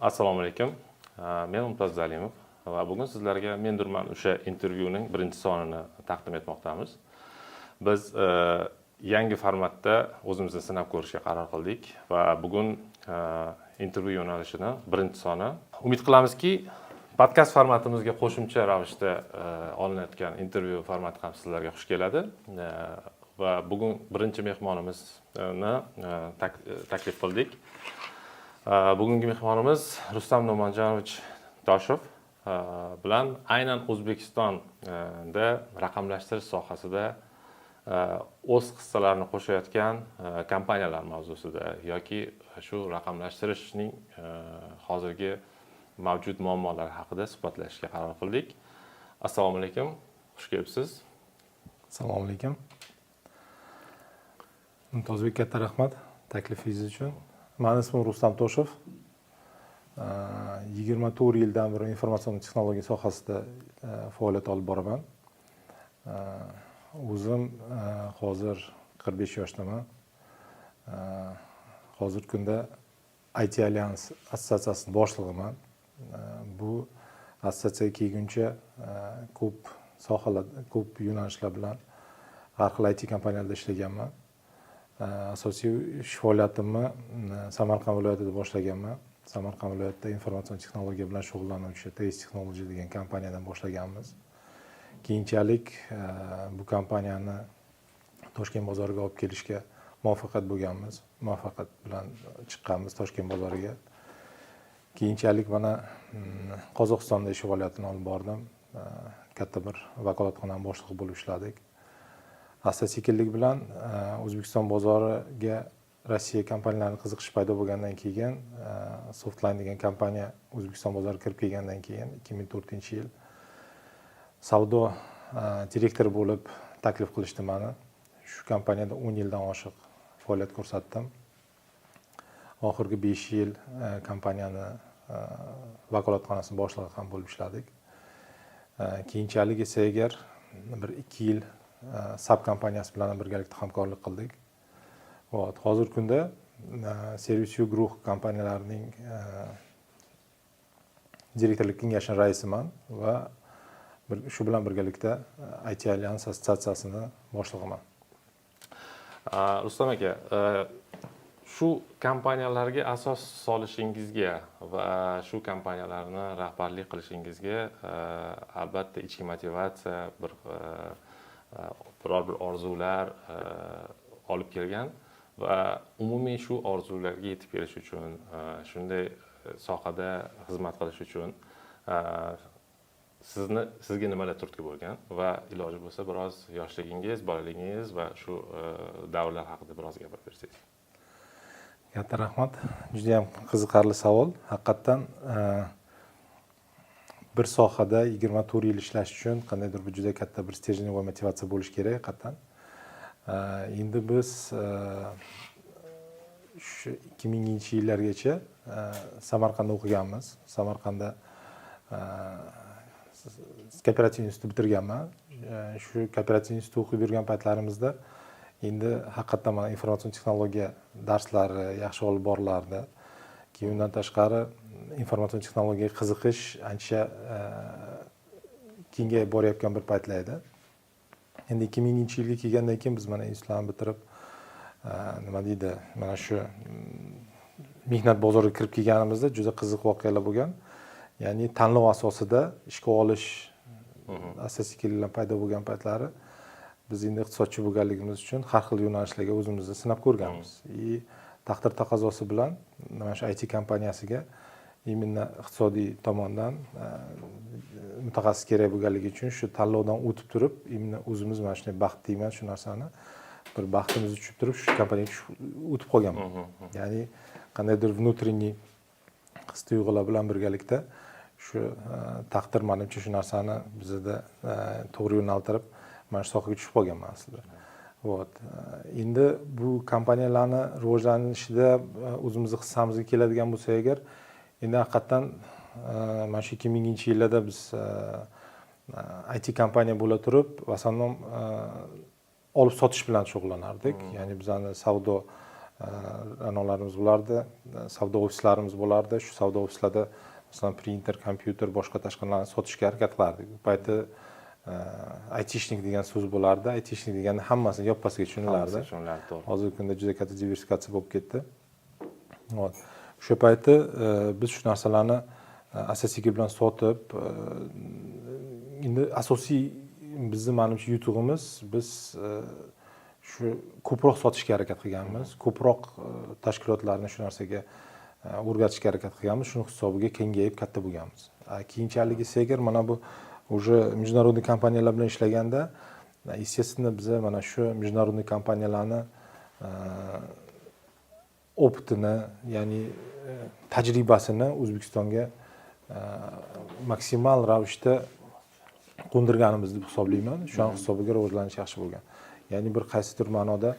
Assalomu alaykum. Men Mumtoz Zalimov va bugun sizlarga Mendurman o'sha intervyuning birinchi sonini taqdim etmoqdamiz. Biz yangi formatda o'zimizni sinab ko'rishga qaror qildik va bugun intervyu yo'nalishini birinchi soni. Umid qilamizki, podkast formatimizga qo'shimcha ravishda olinayotgan intervyu formati ham sizlarga xush keladi. Va bugun birinchi mehmonimizni taklif qildik. Bugungi mehmonimiz Rustam No'monjonovich Toshov bilan aynan O'zbekistonda raqamlashtirish sohasida o'z hissalarini qo'shayotgan kompaniyalar mavzusida yoki shu raqamlashtirishning hozirgi mavjud muammolari haqida suhbatlashishga qaror qildik. Assalomu alaykum, xush kelibsiz. Assalomu alaykum. Mumtozbek, katta rahmat taklifingiz uchun. Mening ismim Rustam Toshov. 24 yildan beri informatsion texnologiya sohasida faoliyat olib boraman. O'zim hozir 45 yoshdaman. Hozirgi kunda IT Alliance assotsiatsiyasining boshlig'iman. Bu assotsiatsiyaga kelguncha ko'p sohalar, ko'p yo'nalishlar bilan har xil IT kompaniyalarda ishlaganman. Asosiy ish faoliyatimni Samarqand viloyatida boshlaganman. Samarqand viloyatida informatsion texnologiya bilan shug'ullanuvchi TS Technology degan kompaniyadan boshlaganmiz. Keyinchalik bu kompaniyani Toshkent bozoriga olib kelishga muvaffaqiyat bo'lganmiz. Muvaffaqiyat bilan chiqqanmiz Toshkent bozoriga. Keyinchalik mana Qozog'istonda ish faoliyatini olib bordim. Katta bir vakolatxona boshlig'i bo'lib ishladik. Asta-sekinlik bilan O'zbekiston bozoriga Rossiya kompaniyalarining qiziqishi paydo bo'lgandan keyin Softline degan kompaniya O'zbekiston bozoriga kirib kelgandan keyin 2004-yil savdo direktori bo'lib taklif qilishdi meni. Shu kompaniyada 10 yildan oshiq faoliyat ko'rsatdim. Oxirgi 5 yil kompaniyani vakolatxonasi boshlig'i ham bo'lib ishladik. Keyinchalik esa agar bir 2 yil SAP kompaniyasi bilan birgalikda hamkorlik qildik. Hozirgi kunda Service guruh kompaniyalarining direktorlik kengashining raisiman va shu bilan birgalikda IT Alliance assotsiatsiyasining boshlig'iman. Rustam aka, shu kompaniyalarga asos solishingizga va shu kompaniyalarni rahbarlik qilishingizga albatta ichki motivatsiya, biror bir orzular olib kelgan va umumiy shu orzularga yetib kelish uchun, shunday sohada xizmat qilish uchun sizga nimalar turtki bo'lgan va iloji bo'lsa biroz yoshligingiz, bolaligingiz va shu davrlar haqida biroz gapirib bersangiz. Katta rahmat. Juda ham qiziqarli savol. Haqiqatan bir sohada 24 yil ishlash uchun qandaydir bir juda katta bir stержень va motivatsiya bo'lish kerak haqiqatan. Endi biz shu 2000-yillargacha Samarqandda o'qiganmiz. Samarqandda kooperativ institutni bitirganman. Shu kooperativ institutda o'qib yurgan paytlarimizda endi haqiqatan mana informatsion texnologiya darslari yaxshi olib borilardi. Keyin undan tashqari informatsion texnologiyaga qiziqish ancha kengayib borayotgan bir paytlar edi. Endi 2000-yilga kelgandan keyin biz mana institutlarni bitirib nima deydi, mana shu mehnat bozoriga kirib kelganimizda juda qiziq voqealar bo'lgan. Ya'ni tanlov asosida ishga olish asta-sekinlik paydo bo'lgan paytlari biz endi iqtisodchi bo'lganligimiz uchun har xil yo'nalishlarga o'zimizni sinab ko'rganmiz. Taqdir taqozosi bilan mana shu IT kompaniyasiga именно iqtisodiy tomondan mutaxassis kerak bo'lganligi uchun shu tanlovdan o'tib turib, именно o'zimiz mana shunday baxtliman shu narsani bir baxtimiz tushib turib shu kompaniyaga o'tib qolganman. Ya'ni qandaydir внутренний his-tuyg'ular bilan birgalikda shu taqdir menimcha shu narsani bizda to'g'ri yo'naltirib mana shu sohaga tushib qolganman aslida. Endi bu kompaniyalarni rivojlanishida o'zimizning hissamizga keladigan bo'lsa agar, endi haqiqatan mana shu 2000-yillarda biz IT kompaniya bo'la turib, asosan olib sotish bilan shug'ullanardik. Ya'ni bizning savdo anonlarimiz bo'lardi, savdo ofislarimiz bo'lardi. Shu savdo ofislarda masalan printer, kompyuter, boshqa tashqarilarni sotishga harakat qilardik. Bu payti aytishnik degan so'z bo'lardi. Aytishnik deganda hammasini yoppasiga tushunilardi. To'g'ri. Hozirgi kunda juda katta diversifikatsiya bo'lib ketdi. O'sha payti biz shu narsalarni asta-sekin bilan sotib, endi asosiy bizni menimcha yutug'imiz biz shu ko'proq sotishga harakat qilganmiz, ko'proq tashkilotlarni shu narsaga o'rgatishga harakat qilganmiz, shuni hisobiga kengayib katta bo'lganmiz. Keyinchalik esa agar mana bu уже международный kompaniyalar bilan ishlaganda, естественно biz mana shu международный kompaniyalarni optini, ya'ni tajribasini O'zbekistonga maksimal ravishda qo'ndirganimiz deb hisoblayman. Shu hisobiga rivojlanish yaxshi bo'lgan. Ya'ni bir qaysidir ma'noda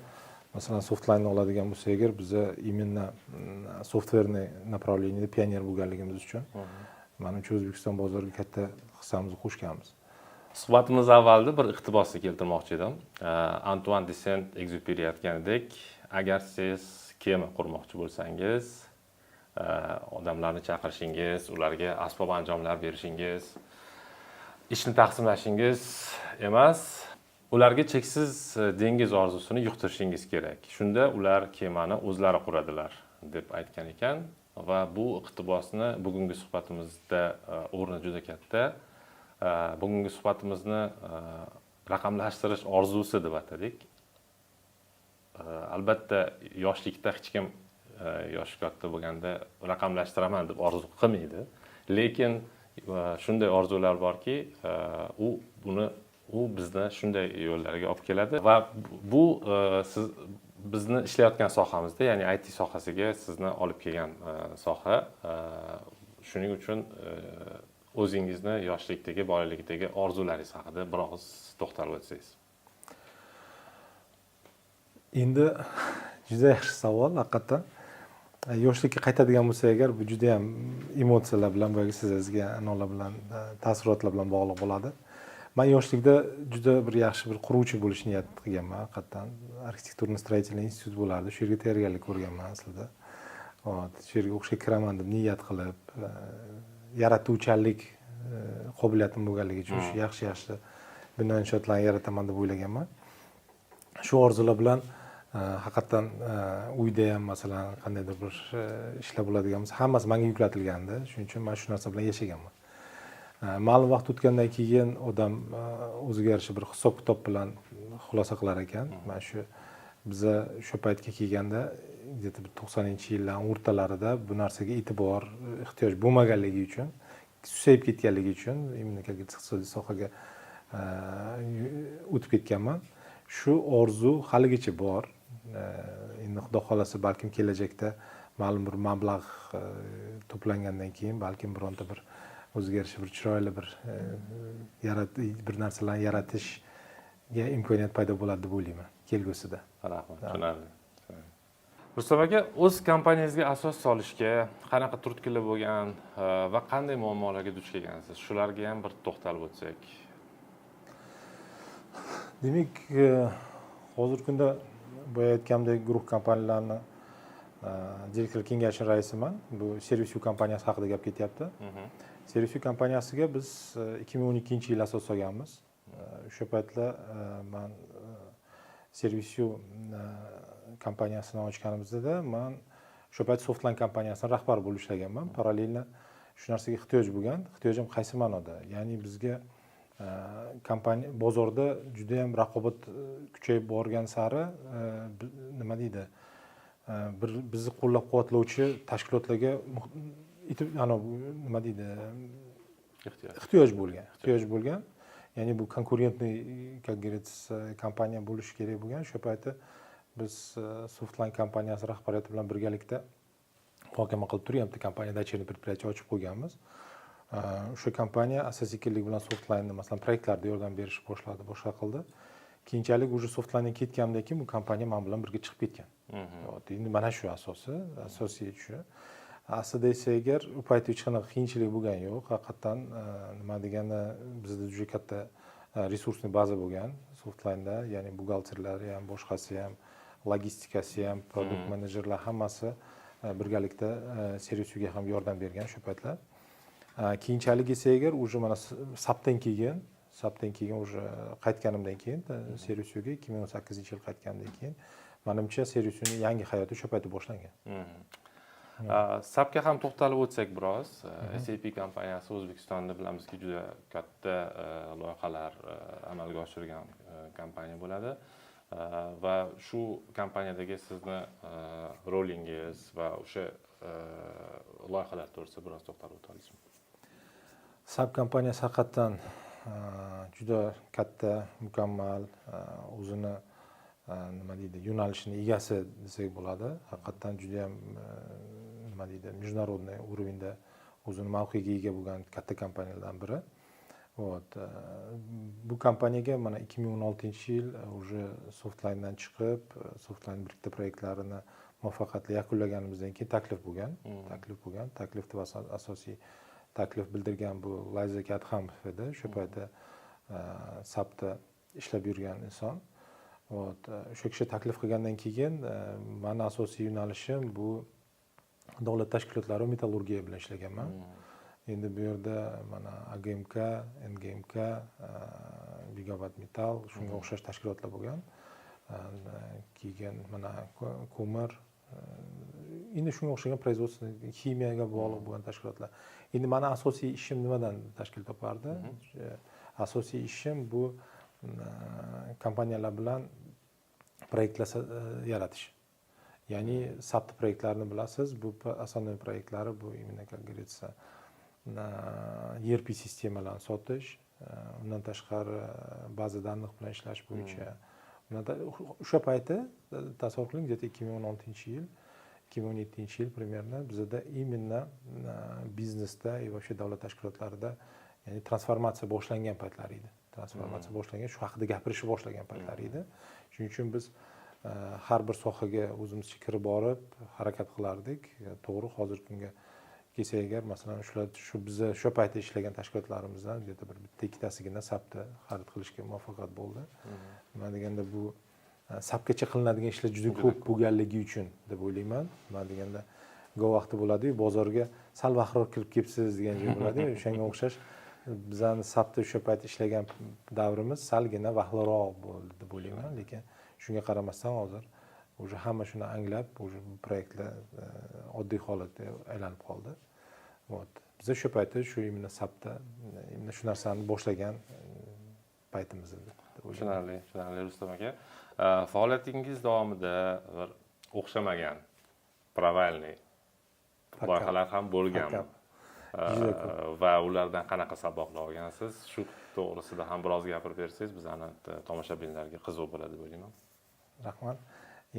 masalan softline oladigan bo'lsak agar biza именно softverniy направленияda pioner bo'lganligimiz uchun menimcha O'zbekiston bozoriga katta hissamizni qo'shganmiz. Suhbatimiz avvalida bir iqtibosni keltirmoqchi edim. Antoine de Saint-Exupéry aytganidek, agar siz kema qurmoqchi bo'lsangiz, odamlarni chaqirishingiz, ularga asbob anjomlar berishingiz, ishni taqsimlashingiz emas, ularga cheksiz dengiz orzusini yuqtirishingiz kerak. Shunda ular kemani o'zlari quradilar deb aytgan ekan va bu iqtibosni bugungi suhbatimizda o'rni juda katta. Bugungi suhbatimizni raqamlashtirish orzusi deb atadik. Albatta yoshlikda hech kim yoshi katta bo'lganda raqamlashtiraman deb orzu qilmaydi. Lekin shunday orzular borki, u bizni shunday yo'llarga olib keladi va bu siz bizni ishlayotgan sohamizda, ya'ni IT sohasiga sizni olib kelgan soha. Shuning uchun o'zingizni yoshlikdagi, bolalikdagi orzularingiz haqida biroz to'xtalib o'tsangiz. Endi juda yaxshi savol haqiqatan. Yoshlikka qaytadigan bo'lsak agar bu juda ham emotsiyalar bilan, boyagi sizga anonlar bilan, taassurotlar bilan bog'liq bo'ladi. Men yoshlikda juda bir yaxshi bir quruvchi bo'lish niyat qilganman haqiqatan. Arxitekturno-строительный institut bo'lardi. Shu yerga tayyorgarlik ko'rganman aslida. Shu yerga o'qishga kiraman deb niyat qilib, yaratuvchanlik qobiliyatim bo'lganligi uchun shu yaxshi bino inshootlarni yarataman deb o'ylaganman. Shu orzular bilan haqiqatan uyda ham masalan qandaydir bir ishlar bo'ladigan bo'lsa, hammasi menga yuklatilgandi. Shuning uchun men shu narsa bilan yashaganman. Ma'lum vaqt o'tgandan keyin odam o'ziga yarasha bir hisob-kitob bilan xulosa qilar ekan. Mana shu biza shu paytga kelganda, где-то 90-yillar o'rtalarida bu narsaga e'tibor, ehtiyoj bo'lmaganligi uchun, susayib ketganligi uchun immunitet iqtisodiy sohaga o'tib ketganman. Shu orzu haligacha bor. Endi xudo xolasa balkim kelajakda ma'lum bir mablag' to'plangandan keyin balkim bironta bir o'ziga yarasha bir chiroyli bir narsalarni yaratishga imkoniyat paydo bo'ladi deb o'ylayman kelgusida. Rahmat, tushunarli. Rustam aka, o'z kompaniyangizga asos solishga qanaqa turtkilar bo'lgan va qanday muammolarga duch kelgansiz? Shularga ham bir to'xtalib o'tsak. Demak, hozirgi kunda boya aytgandek guruh kompaniyalarni direktor kengashi raisiman. Bu Servisu kompaniyasi haqida gap ketyapti. Servisu kompaniyasiga biz 2012-yil asos solganmiz. O'sha paytlar men Servisu kompaniyasini ochganimizda men o'sha payt Softline kompaniyasining rahbari bo'lib ishlaganman. Parallelni shu narsaga ehtiyoj bo'lgan. Ehtiyojim qaysi ma'noda? Ya'ni bizga kompaniya bozorda juda ham raqobat kuchayib borgan sari nima deydi? Bir bizni qo'llab-quvvatlovchi tashkilotlarga nima deydi? Ehtiyoj bo'lgan. Ya'ni bu konkurentniy, как говорится, kompaniya bo'lishi kerak bo'lgan. Shu paytda biz Softline kompaniyasi rahbariyati bilan birgalikda muhokama qilib turyapti. Kompaniyada dachirniy предприятие ochib qo'yganmiz. O'sha kompaniya asta-sekinlik bilan Softline'ni masalan proyektlarda yordam berishni boshladi, boshqa qildi. Keyinchalik уже Softline'dan ketganimdan keyin bu kompaniya men bilan birga chiqib ketgan. Endi mana shu asosiy shu. Aslida esa agar u paytda hech qanaqa qiyinchilik bo'lgani yo'q. Haqiqatan nima deganda bizda juda katta resursli baza bo'lgan Softline'da, ya'ni buxgalterlari ham, boshqasi ham, logistikasi ham, produkt menejerlar hammasi birgalikda servisiga ham yordam bergan shu paytlar. Keyinchalik esa agar уже mana sabtdan keyin уже qaytganimdan keyin servisiga 2018-yil qaytganimdan keyin menimcha servisining yangi hayoti shu paytda boshlangan. SAPga ham to'xtalib o'tsak biroz. SAP kompaniyasi O'zbekistonda bilamizki juda katta loyihalar amalga oshirgan kompaniya bo'ladi. Va shu kompaniyadagi sizni rolingiz va o'sha loyihalar to'g'risida biroz to'xtalib o'tasizmi? SAP kompaniyasi haqiqatdan juda katta, mukammal, o'zini nima deydi, yo'nalishini egasi desak bo'ladi. Haqiqatdan juda ham nima deydi, международный уровеньda o'zini mavqega ega bo'lgan katta kompaniyalardan biri. Bu kompaniyaga mana 2016-yil уже Softline'dan chiqib, Softline birikta proyektlarini muvaffaqiyatli yakunlaganimizdan keyin taklif bo'lgan. Taklifni asosiy taklif bildirgan bu Layza Katxamov edi. Shu paytda SAPda ishlab yurgan inson. O'sha kishi taklif qilgandan keyin meni asosiy yo'nalishim bu davlat tashkilotlari va metallurgiya bilan ishlaganman. Endi bu yerda mana AGMK, NGMK, Bigabat Metal shunga o'xshash tashkilotlar bo'lgan. Keyin mana ko'mir, endi shunga o'xshagan производство, ximiyaga bog'liq bo'lgan tashkilotlar. Endi meni asosiy ishim nimadan tashkil topardi? Asosiy ishim bu kompaniyalar bilan proyektlar yaratish. Ya'ni SAP proyektlarini bilasiz, bu основной proyektlari bu именно, как говорится, ERP sistemalarni sotish, undan tashqari baza данных bilan ishlash bo'yicha. O'sha payti tasavvur qiling, где-то 2016-yil, 2017-yil примерно bizda именно biznesda va вообще davlat tashkilotlarida ya'ni transformatsiya boshlangan paytlar edi. Transformatsiya boshlangan, shu haqida gapirishni boshlagan paytlar edi. Shuning uchun biz har bir sohaga o'zimizcha kirib borib harakat qilardik. To'g'ri, hozirgi kunga kelsak agar, masalan, biza shu paytda ishlagan tashkilotlarimizdan где-то bir bitta ikkitasigina SAPda xarid qilishga muvaffaqiyat bo'ldi. Nima deganda bu SAPgacha qilinadigan ishlar juda ko'p bo'lganligi uchun deb o'ylayman. Nima deganda go vaqti bo'ladi-yu, bozorga sal vaqtroq kirib kelibsiz degan joy bo'ladi-yu. O'shanga o'xshash bizani SAPda o'sha payt ishlagan davrimiz salgina vaqtliroq bo'ldi deb o'ylayman, lekin shunga qaramasdan hozir уже hamma shuni anglab, уже proyektlar oddiy holatga aylanib qoldi. Biz shu paytda shu imенно SAPda imенно shu narsani boshlagan paytimiz edi. Tushunarli Rustam aka. Faoliyatingiz davomida bir o'xshamagan provalniy loyihalar ham bo'lganmi? Va ulardan qanaqa saboqlar olgansiz? Shu to'g'risida ham biroz gapirib bersangiz, bizani tomoshabinlarga qiziq bo'ladi deb o'ylayman. Rahmat.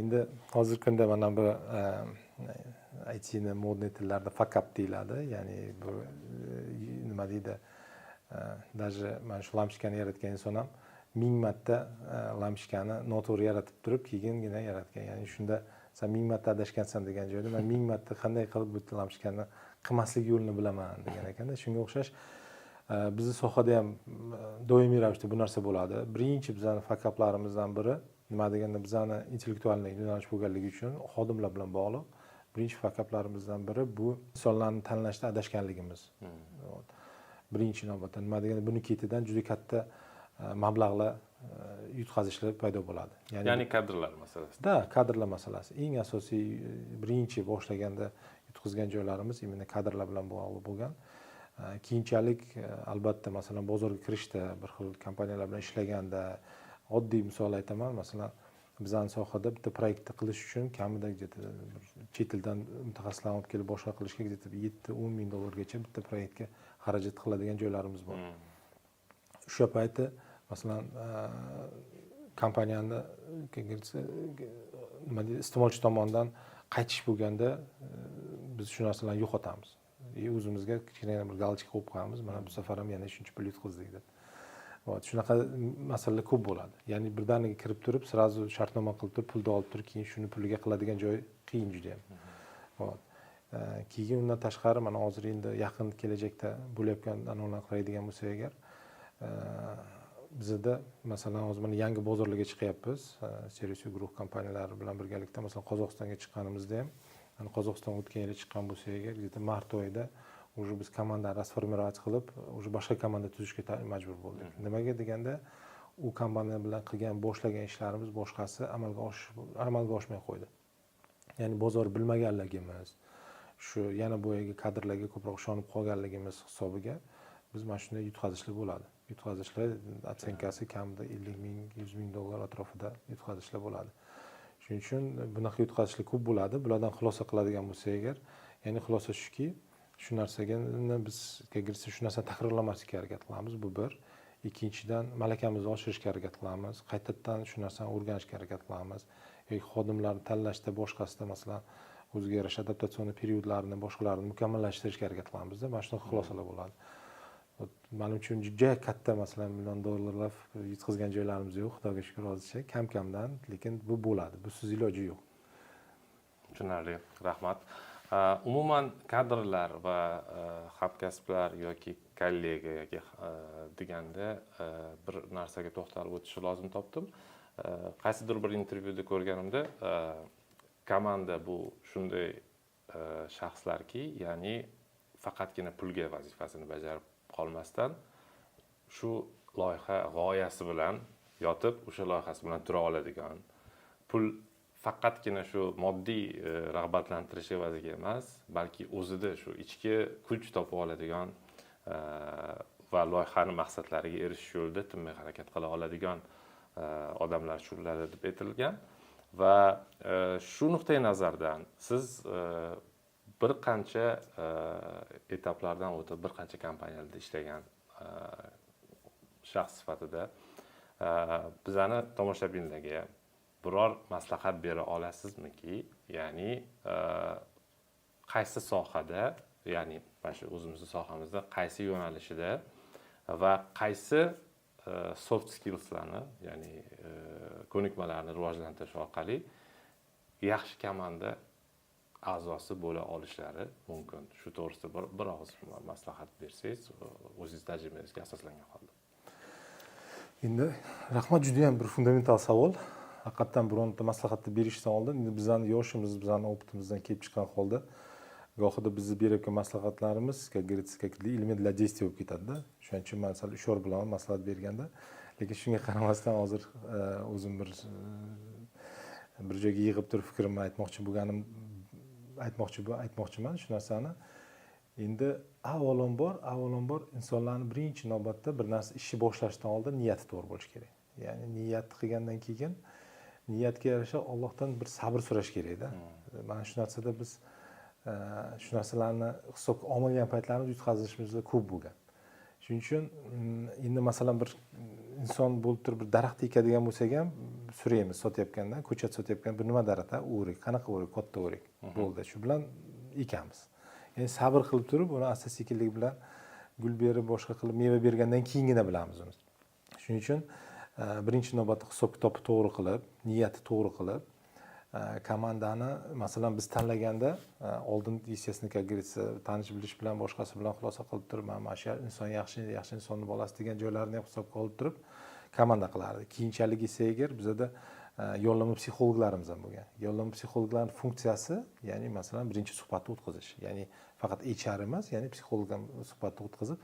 Endi hozirgi kunda mana bu IT'ni modniy tillarda fuck up deyiladi. Ya'ni bu nima deydi? Даже mana shu lampochkani yaratgan inson ham 1000 marta lampochkani noto'g'ri yaratib turib, keyingina yaratgan. Ya'ni shunda sen 1000 marta adashgansan degan joyda men 1000 marta qanday qilib bu lampochkani qilmaslik yo'lini bilaman degan ekanda. Shunga o'xshash bizni sohada ham doimiy ravishda bu narsa bo'ladi. Birinchi bizning fuck uplarimizdan biri nima deganda bizani intellektualniy yo'nalish bo'lganligi uchun xodimlar bilan bog'liq. Birinchi fuck uplarimizdan biri bu insonlarni tanlashda adashganligimiz. Birinchi navbatda nima deganda buni ketidan juda katta mablag'lar yutqazishlar paydo bo'ladi. Ya'ni kadrlar masalasi. Kadrlar masalasi. Eng asosiy birinchi boshlaganda yutqazgan joylarimiz imенно kadrlar bilan bog'liq bo'lgan. Keyinchalik albatta masalan bozorga kirishda bir xil kompaniyalar bilan ishlaganda oddiy misol aytaman, masalan bizning sohada bitta proyektni qilish uchun kamida chet eldan mutaxassislar olib kelib boshqa qilishga 7-10 ming dollargacha bitta proyektga xarajat qiladigan joylarimiz bor. O'sha payti masalan kompaniyani nima deydi, iste'molchi tomonidan qaytish bo'lganda biz shu narsalarni yo'qotamiz. O'zimizga kichkina bir galочка qo'yib qo'yamiz, mana bu safar ham yana shuncha pul yutqazdik deb. Shunaqa masalalar ko'p bo'ladi. Ya'ni birdaniga kirib turib, sразу shartnoma qilib turib, pulni olib turib, keyin shuni puliga qiladigan joy qiyin juda ham. Keyin undan tashqari mana hozir endi yaqin kelajakda bo'layotgan anonlar qiladigan bo'lsak agar, bizada masalan hozir mana yangi bozorlarga chiqyapmiz. Servisio guruh kompaniyalari bilan birgalikda masalan Qozog'istonga chiqqanimizda ham, yani Qozog'istonga o'tgan yili chiqqan bo'lsak agar, где-то mart oyida уже biz komandani rasformировать qilib, уже boshqa komanda tuzishga majbur bo'ldik. Nimaga deganda, u kompaniya bilan boshlagan ishlarimiz boshqasi amalga oshmay qo'ydi. Ya'ni bozor bilmaganligimiz, shu yana bu yerga kadrlarga ko'proq ishonib qolganligimiz hisobiga biz mana shunday yutqazishlar bo'ladi. Yutqazishlar otsenkasi kamida 50 ming, 100 ming dollar atrofida yutqazishlar bo'ladi. Shuning uchun bunaqa yutqazishlar ko'p bo'ladi. Bulardan xulosa qiladigan bo'lsak agar, ya'ni xulosa shuki, shu narsaga biz shu narsani takrorlamaslikka harakat qilamiz. Bu bir. Ikkinchidan, malakamizni oshirishga harakat qilamiz. Qaytadan shu narsani o'rganishga harakat qilamiz. Yoki xodimlarni tanlashda boshqasida masalan o'ziga yarasha adaptatsion periodlarini boshqalarini mukammallashtirishga harakat qilamizda. Mana shunaqa xulosalar bo'ladi. Mening uchun juda katta masalan million dollarlar yetkazgan joylarimiz yo'q, Xudoga shukr hozircha kam-kamdan, lekin bu bo'ladi. Busiz iloji yo'q. Tushunarli, rahmat. Umuman kadrlar va hamkasblar yoki kollega yoki deganda bir narsaga to'xtalib o'tishni lozim topdim. Qaysidir bir intervyuda ko'rganimda komanda bu shunday shaxslarki, ya'ni faqatgina pulga vazifasini bajarib qolmasdan shu loyiha g'oyasi bilan yotib, o'sha loyihasi bilan tura oladigan, pul faqatgina shu moddiy rag'batlantirish evaziga emas, balki o'zida shu ichki kuch topib oladigan va loyihani maqsadlariga erishish yo'lida tinmay harakat qila oladigan odamlar tushuniladi deb aytilgan. Va shu nuqtai nazardan siz bir qancha etaplardan o'tib, bir qancha kompaniyalarda ishlagan shaxs sifatida bizani tomoshabinlarga biror maslahat bera olasizmiki? Ya'ni qaysi sohada, ya'ni mana shu o'zimizning sohamizda qaysi yo'nalishida va qaysi soft skillslarni, ya'ni ko'nikmalarni rivojlantirish orqali yaxshi komanda a'zosi bo'la olishlari mumkin. Shu to'g'risida bir og'iz maslahat bersangiz, o'zingiz tajribangizga asoslangan holda. Endi rahmat, juda ham bir fundamental savol. Haqiqatan bironta maslahatni berishdan oldin, endi bizning yoshimiz, bizning opitimizdan kelib chiqqan holda gohida bizni berayotgan maslahatlarimiz, как говорится, как элемент для действия bo'lib ketadi-da. Shuning uchun masalan ishor bilan maslahat berganda, lekin shunga qaramasdan hozir o'zim bir joyga yig'ib turib fikrimni aytmoqchiman shu narsani. Endi avvalambor insonlarni birinchi navbatda bir narsa ishni boshlashdan oldin niyati to'g'ri bo'lishi kerak. Ya'ni niyat qilgandan keyin niyatga yarasha Allohdan bir sabr so'rash kerak-da. Mana shu narsada biz shu narsalarni hisobga olmagan paytlarimiz yutqazishimizda ko'p bo'lgan. Shuning uchun endi masalan bir inson bo'lib turib bir daraxt ekadigan bo'lsak ham so'raymiz sotyapganda, ko'chat sotyapganda, bu nima daraxt, o'rik, qanaqa o'rik, katta o'rik. Bo'ldi, shu bilan ekamiz. Ya'ni sabr qilib turib, uni asta-sekinlik bilan gul berib, boshqa qilib meva bergandan keyingina bilamiz uni. Shuning uchun birinchi navbatda hisob-kitobni to'g'ri qilib, niyatni to'g'ri qilib, komandani masalan biz tanlaganda oldin естественно, как говорится, tanish bilish bilan boshqasi bilan xulosa qilib turib, mana shu inson yaxshi insonning bolasi degan joylarini ham hisobga olib turib komanda qilardi. Keyinchalik esa agar bizada yo'llanma psixologlarimiz ham bo'lgan. Yo'llanma psixologlarning funksiyasi, ya'ni masalan birinchi suhbatni o'tkazish, ya'ni faqat HR emas, ya'ni psixolog ham suhbatni o'tkazib,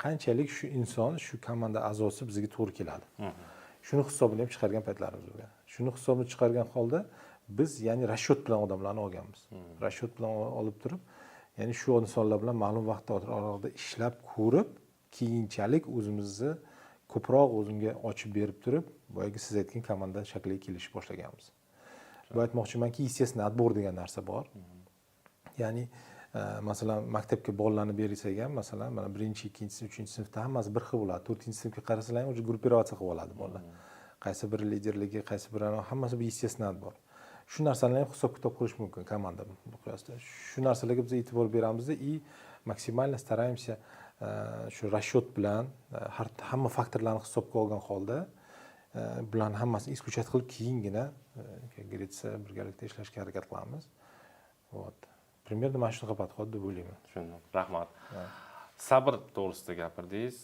qanchalik shu inson, shu komanda a'zosi bizga to'g'ri keladi. Shuni hisobini ham chiqargan paytlarimiz bo'lgan. Shuni hisobini chiqargan holda biz ya'ni rashyot bilan odamlarni olganmiz. Rashyot bilan olib turib, ya'ni shu insonlar bilan ma'lum vaqt oralig'ida ishlab ko'rib, keyinchalik o'zimizni ko'proq o'zimga ochib berib turib, boyagi siz aytgan komanda shakliga kelishib boshlaganmiz. Bu aytmoqchimanki, естественно, отбор degan narsa bor. Ya'ni masalan maktabga bolalarni bersak ham, masalan mana 1-2 sinf, 3 sinfda hammasi bir xil bo'ladi. 4-sinfga qarasalar ham o'sha gruppироваться qilib oladi bolalar. Qaysi biri liderligi, qaysi biri hammasi bir естественно отбор. Shu narsalarni ham hisob-kitob qilish mumkin komanda miqyosida. Shu narsalarga biz e'tibor beramizda и maksimalno стараемся shu расчет bilan hamma faktorlarni hisobga olgan holda bularni hammasini исключать qilib keyingina, как говорится, birgalikda ishlashga harakat qilamiz. Вот. Примерно mana shunaqa podxod deb o'ylayman. Tushundim. Rahmat. sabr to'g'risida gapirdingiz.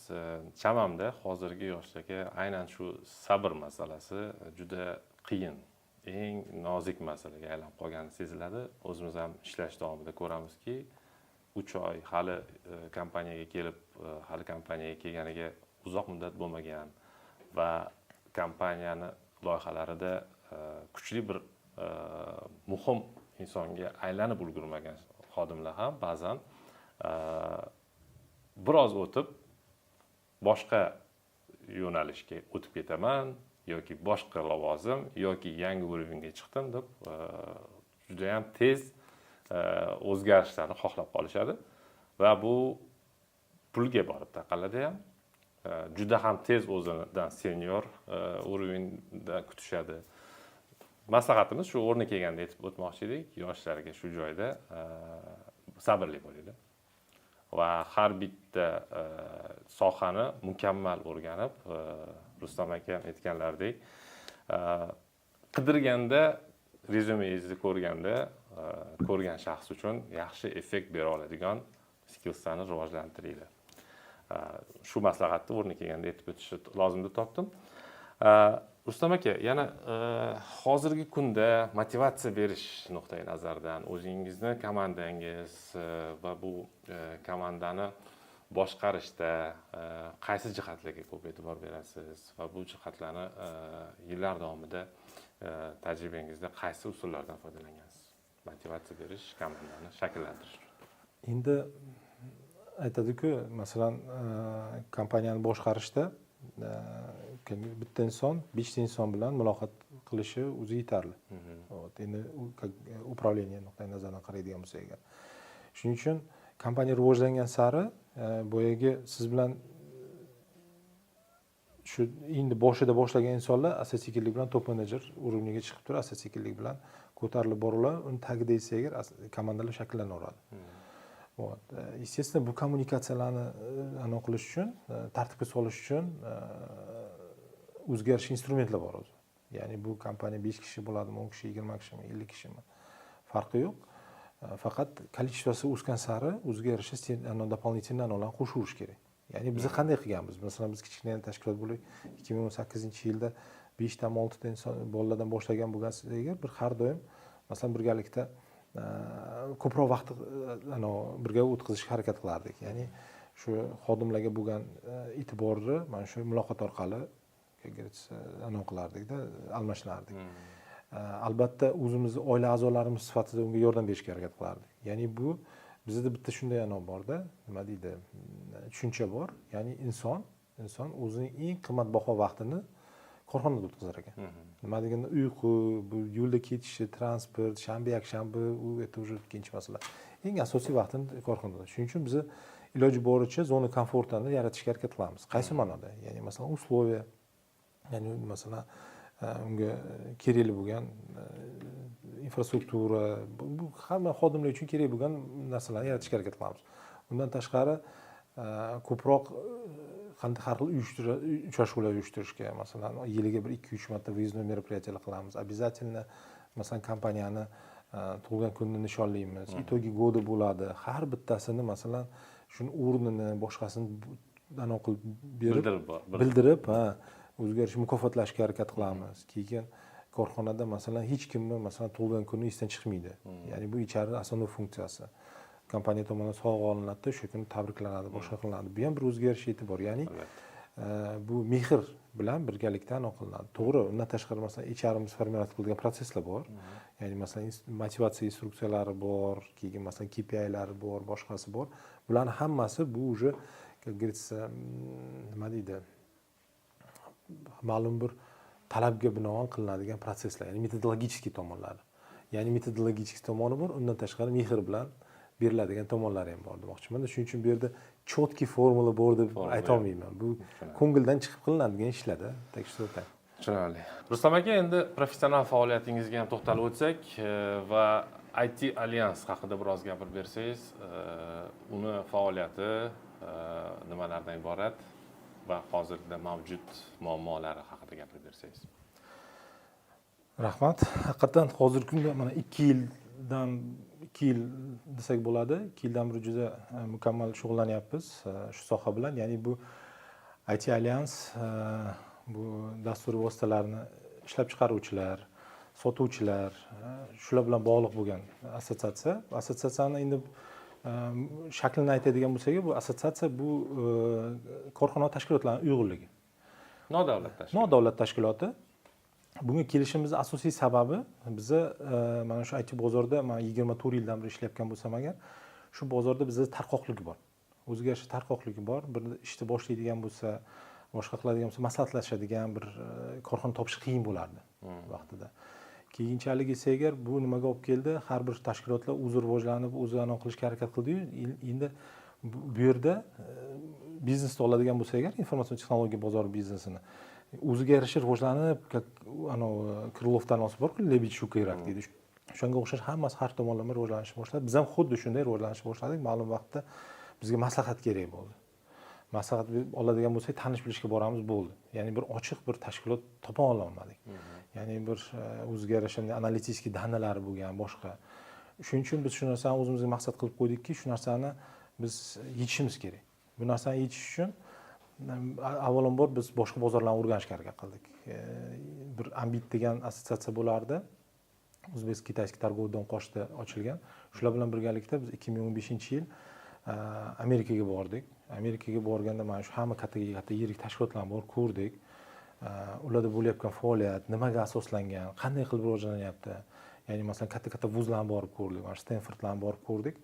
Chamamda hozirgi yoshlarga aynan shu sabr masalasi juda qiyin, eng nozik masalaga aylanib qolgani seziladi. O'zimiz ham ishlash davomida ko'ramizki, 3 oy hali kompaniyaga kelib, hali kompaniyaga kelganiga uzoq muddat bo'lmagan va kompaniyani loyihalarida kuchli bir muhim insonga aylanib ulgurmagan xodimlar ham ba'zan biroz o'tib boshqa yo'nalishga o'tib ketaman yoki boshqa lavozim yoki yangi уровеньga chiqdim deb juda ham tez o'zgarishlarni xohlab qolishadi va bu pulga borib taqaladi ham. Juda ham tez o'zidan senior уровеньda kutishadi. Maslahatimiz shu o'rni kelganda aytib o'tmoqchi edik, yoshlarga shu joyda sabrli bo'linglar. Va har bitta sohani mukammal o'rganib, Rustam aka aytganlaridek, qidirganda rezyumengizni ko'rganda, ko'rgan shaxs uchun yaxshi effekt bera oladigan skillslarni rivojlantiringlar. Shu maslahatni o'rni kelganda aytib o'tishni lozim deb topdim. Rustam aka, yana hozirgi kunda motivatsiya berish nuqtai nazaridan o'zingizni komandangiz va bu komandani boshqarishda qaysi jihatlarga ko'p e'tibor berasiz va bu jihatlarni yillar davomida tajribangizda qaysi usullardan foydalangansiz? Motivatsiya berish, komandani shakllantirish. Endi aytadi-ku, masalan, kompaniyani boshqarishda bitta inson 5 ta inson bilan muloqot qilishi o'zi yetarli. Endi upravlение nuqtai nazaridan qaraydigan bo'lsak agar. Shuning uchun kompaniya rivojlangan sari boyagi siz bilan shu endi boshida boshlagan insonlar asta-sekinlik bilan top menejer уровеньga chiqib turib, asta-sekinlik bilan ko'tarilib borurlar. Uni tagida esa agar komandalar shakllanaveradi. Естественно, bu kommunikatsiyalarni aniq qilish uchun, tartibga solish uchun o'zgarish instrumentlar bor o'zi. Ya'ni bu kompaniya 5 kishi bo'ladimi, 10 kishi, 20 kishimi, 50 kishimi farqi yo'q. Faqat количествоsi o'sgan sari o'ziga yarasha дополнительный ularni qo'shirish kerak. Ya'ni biz qanday qilganmiz? Masalan, biz kichkina tashkilot bo'lib 2018-yilda 5 ta 6 ta inson bolalardan boshlagan bo'lgansiz agar bir har doim masalan birgalikda ko'proq vaqt birga o'tkazishga harakat qilardik. Ya'ni shu xodimlarga bo'lgan e'tiborni mana shu muloqot orqali qilardikda, almashinardik. Albatta o'zimizni oila a'zolarimiz sifatida unga yordam berishga harakat qilardik. Ya'ni bu bizda bitta shunday borda, nima deydi, tushuncha bor. Ya'ni inson o'zining eng qimmatbaho vaqtini korxonada o'tkazar ekan. Nima deganda uyqu, bu yo'lda ketishi, transport, shanba, yakshanba, u уже ikkinchi masala. Eng asosiy vaqtini korxonada. Shuning uchun biz iloji boricha zona komfortini yaratishga harakat qilamiz. Qaysi ma'noda? Ya'ni masalan, условия, ya'ni masalan unga kerakli bo'lgan infrastruktura, bu hamma xodimlar uchun kerak bo'lgan narsalarni yaratishga harakat qilamiz. Undan tashqari ko'proq har xil uchrashuvlar uyushtirishga, masalan, yiliga bir 2-3 marta выездной мероприятиялар qilamiz. Обязательно masalan kompaniyani tug'ilgan kunini nishonlaymiz. Itogi go'da bo'ladi. Har bittasini masalan shuni o'rnini, boshqasini aniq qilib bildirib, o'zgarish mukofotlashga harakat qilamiz. Keyin korxonada masalan hech kimni masalan tug'ilgan kuni esdan chiqmaydi. Ya'ni bu ichari asosiy funksiyasi. Kompaniya tomonidan sovg'a olinadi, shu kuni tabriklanadi, boshqa qilinadi. Bu ham bir o'zgarish e'tibor. Ya'ni bu mehr bilan birgalikda aniq qilinadi. To'g'ri, undan tashqari masalan HRimiz formulyat qilgan proseslar bor. Ya'ni masalan motivatsiya instruksiyalari bor, keyin masalan KPI'lari bor, boshqasi bor. Bularning hammasi bu уже, как говорится, nima deydi, ma'lum bir talabga binoan qilinadigan proseslar, ya'ni metodologik tomonlari. Ya'ni metodologik tomoni bor, undan tashqari mehr bilan beriladigan tomonlari ham bor demoqchiman. Shuning uchun bu yerda chotki formula bor deb ayta olmayman. Bu ko'ngildan chiqib qilinadigan ishlarda, tekshiruvdan. Tushunarli. Rustam aka, endi professional faoliyatingizga ham to'xtalib o'tsak va IT Alliance haqida biroz gapirib bersangiz, uni faoliyati nimalardan iborat va hozirda mavjud muammolari haqida gapirib bersangiz. Rahmat. Haqiqatan hozirgi kunda mana 2 yildan 2 yil desak bo'ladi. 2 yildan beri juda mukammal shug'ullanyapmiz shu soha bilan. Ya'ni bu IT Alyans bu dasturiy vositalarni ishlab chiqaruvchilar, sotuvchilar, shular bilan bog'liq bo'lgan assotsiatsiya. Assotsiatsiyani endi shaklini aytadigan bo'lsak, bu assotsiatsiya bu korxona tashkilotlarining uyg'unligi. Nodavlat tashkiloti. Bunga kelishimizning asosiy sababi biza mana shu IT bozorda men 24 yildan beri ishlayotgan bo'lsam agar, shu bozorda bizda tarqoqlik bor. O'ziga yarasha tarqoqligi bor. Bir ishni boshlaydigan bo'lsa, boshqa qiladigan bo'lsa, maslahatlashadigan bir korxona topish qiyin bo'lardi vaqtida. Keyinchalik esa agar bu nimaga olib keldi? Har bir tashkilotlar o'zi rivojlanib, o'zi aniq qilishga harakat qildi-yu, endi bu yerda biznesni oladigan bo'lsa agar, informatsion texnologiya bozori biznesini o'ziga yarasha rivojlanib, Krylovdan osib bor, lebit shu kerak deydi. Shunga o'xshash hammasi har tomonlama rivojlanishni boshladi. Biz ham xuddi shunday rivojlanishni boshladik. Ma'lum vaqtda bizga maslahat kerak bo'ldi. Maslahat oladigan bo'lsak, tanish bilishga boramiz bo'ldi. Ya'ni bir ochiq bir tashkilot topa olmadik. Ya'ni bir o'ziga yarasha analitik danalari bo'lgan boshqa. Shuning uchun biz shu narsani o'zimizga maqsad qilib qo'ydikki, shu narsani biz yechishimiz kerak. Bu narsani yechish uchun avvalambor biz boshqa bozorlarni o'rganishga harakat qildik. Bir Ambit degan assotsiatsiya bo'lardi. O'zbek-kitayskiy торговый дом Qoshda ochilgan. Shular bilan birgalikda biz 2015-yil Amerikaga bordik. Amerikaga borganda mana shu hamma katta yirik tashkilotlarni borib ko'rdik. Ularda bo'layotgan faoliyat nimaga asoslangan, qanday qilib rivojlanyapti. Ya'ni masalan katta vuzlarni borib ko'rdik, mana Stanfordlarni borib ko'rdik.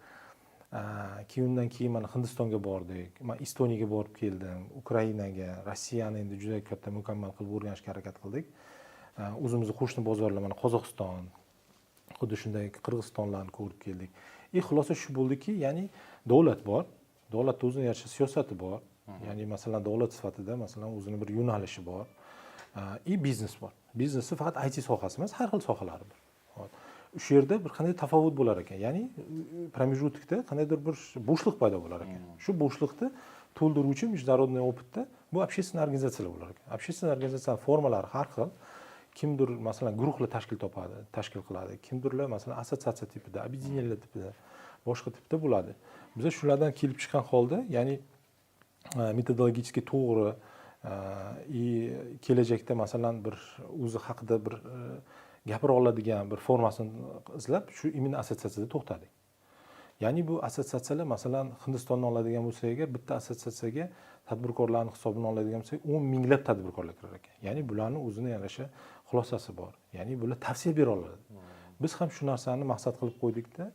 Undan keyin mana Hindistonga bordik. Men Estoniyaga borib keldim, Ukrainaga, Rossiyani endi juda katta mukammal qilib o'rganishga harakat qildik. O'zimizning qo'shni bozorlar mana Qozog'iston, xuddi shunday Qirg'izistonlarni ko'rib keldik. Xulosa shu bo'ldiki, ya'ni davlat bor, davlatning o'zining yarasha siyosati bor. Ya'ni masalan davlat sifatida masalan o'zining bir yo'nalishi bor. Biznes bor. Biznesni faqat IT sohasi emas, har xil sohalari bor. Shu yerda bir qanday tafovut bo'lar ekan. Ya'ni pромежутокda qandaydir bir bo'shliq paydo bo'lar ekan. Shu bo'shliqni to'ldiruvchi международный опытda bu общественный organizatsiyalar bo'lar ekan. Общественный organizatsiya formalari har xil. Kimdir masalan guruhlar tashkil qiladi. Kimdirlar masalan assotsiatsiya tipida, объединение tipida, boshqa tipda bo'ladi. Biz shulardan kelib chiqqan holda, ya'ni metodologически to'g'ri kelajakda masalan bir o'zi haqida bir gapira oladigan bir formasini izlab, shu immuniy assotsiatsiyada to'xtadik. Ya'ni bu assotsiatsiyalar masalan Hindistondan oladigan bo'lsak agar, bitta assotsiatsiyaga tadbirkorlarning hisobidan oladigan bo'lsak, 10 minglab tadbirkorlar kirar ekan. Ya'ni bularning o'zini yarasha xulosasi bor. Ya'ni bular tavsiya bera oladi. Biz ham shu narsani maqsad qilib qo'ydikda,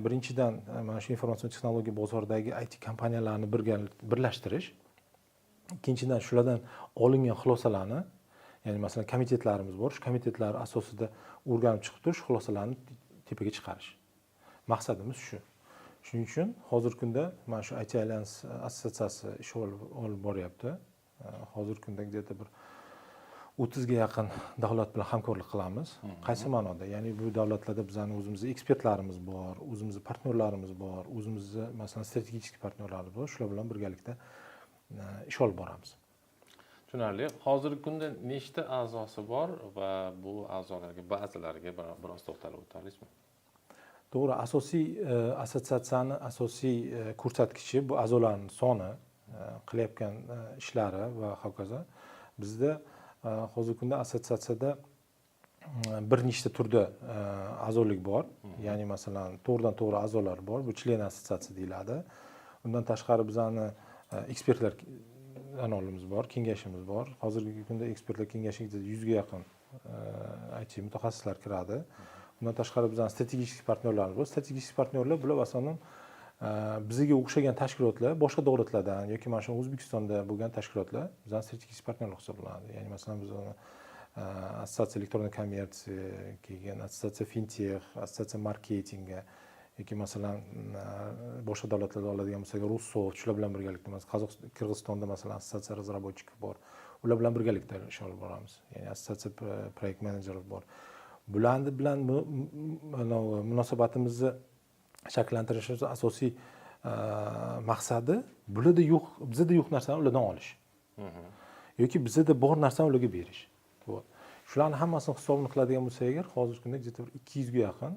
birinchidan mana shu informatsion texnologiya bozoridagi IT kompaniyalarni birlashtirish, ikkinchidan shulardan olingan xulosalarni, ya'ni masalan komitetlarimiz bor, shu komitetlar asosida o'rganib chiqib turish, xulosalarni tepaga chiqarish. Maqsadimiz shu. Shuning uchun hozirgi kunda mana shu IT Alyans assotsiatsiyasi ish olib boryapti. Hozirgi kunda где-то bir 30 ga yaqin davlat bilan hamkorlik qilamiz. Qaysi ma'noda? Ya'ni bu davlatlarda bizning o'zimizning ekspertlarimiz bor, o'zimizning partnyorlarimiz bor, o'zimizning masalan strategik partnyorlarimiz bor. Shular bilan birgalikda ish olib boramiz. Tushunarli. Hozirgi kunda nechta a'zosi bor va bu a'zolarga ba'zilariga biroz to'xtalib o'talisizmi? To'g'ri, asosiy assotsiatsiyaning asosiy ko'rsatkichi bu a'zolarning soni, qilayotgan ishlari va hokazo. Bizda hozirgi kunda assotsiatsiyada bir nechta turda a'zolik bor. Ya'ni masalan to'g'ridan-to'g'ri a'zolar bor. Bu chlen assotsiatsiya deyiladi. Undan tashqari bizning ekspertlar kanalimiz bor, kengashimiz bor. Hozirgi kunda ekspertlar kengashiga 100 ga yaqin IT mutaxassislar kiradi. Bundan tashqari bizning strategik partnyorlarimiz bor. Strategik partnyorlar bular asosan bizga o'xshagan tashkilotlar, boshqa davlatlardan yoki mana shu O'zbekistonda bo'lgan tashkilotlar bizning strategik partnyorlar hisoblanadi. Ya'ni masalan biz assotsiatsiya elektron kommersiya, keyin assotsiatsiya fintech, assotsiatsiya marketinga yoki masalan boshqa davlatlarda oladigan bo'lsak, Russoft, shular bilan birgalikda Qirg'izistonda masalan assotsiatsiya разработчиков bor. Ular bilan birgalikda ish olib boramiz. Ya'ni assotsiatsiya proyekt menejerlar bor. Bular bilan munosabatimizni shakllantirishning asosiy maqsadi bularda yo'q, bizda yo'q narsani ulardan olish. Yoki bizda bor narsani ularga berish. Shularning hammasini hisobini qiladigan bo'lsak agar, hozirgi kunda 200 ga yaqin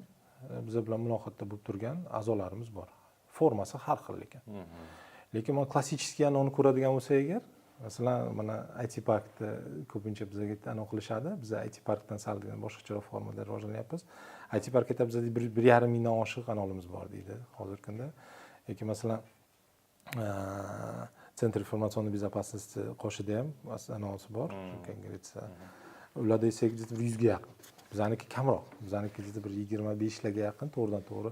biza bilan muloqotda bo'lib turgan a'zolarimiz bor. Formasi har xil lekin. Lekin mana klassический anoni ko'radigan bo'lsak agar, masalan, mana IT parkda ko'pincha bizga anaqa qilishadi. Biz IT parkdan sal boshqacharoq formada rivojlanyapmiz. IT parkda bizda 1,5 mingdan oshiq anolimiz bor deydi hozirgi kunda. Yoki masalan Центр информационной безопасности qoshida ham anosi bor, как говорится. Ularda esa 100 ga yaqin. Bizaniki kamroq. Bizaniki bir 25 larga yaqin to'g'ridan-to'g'ri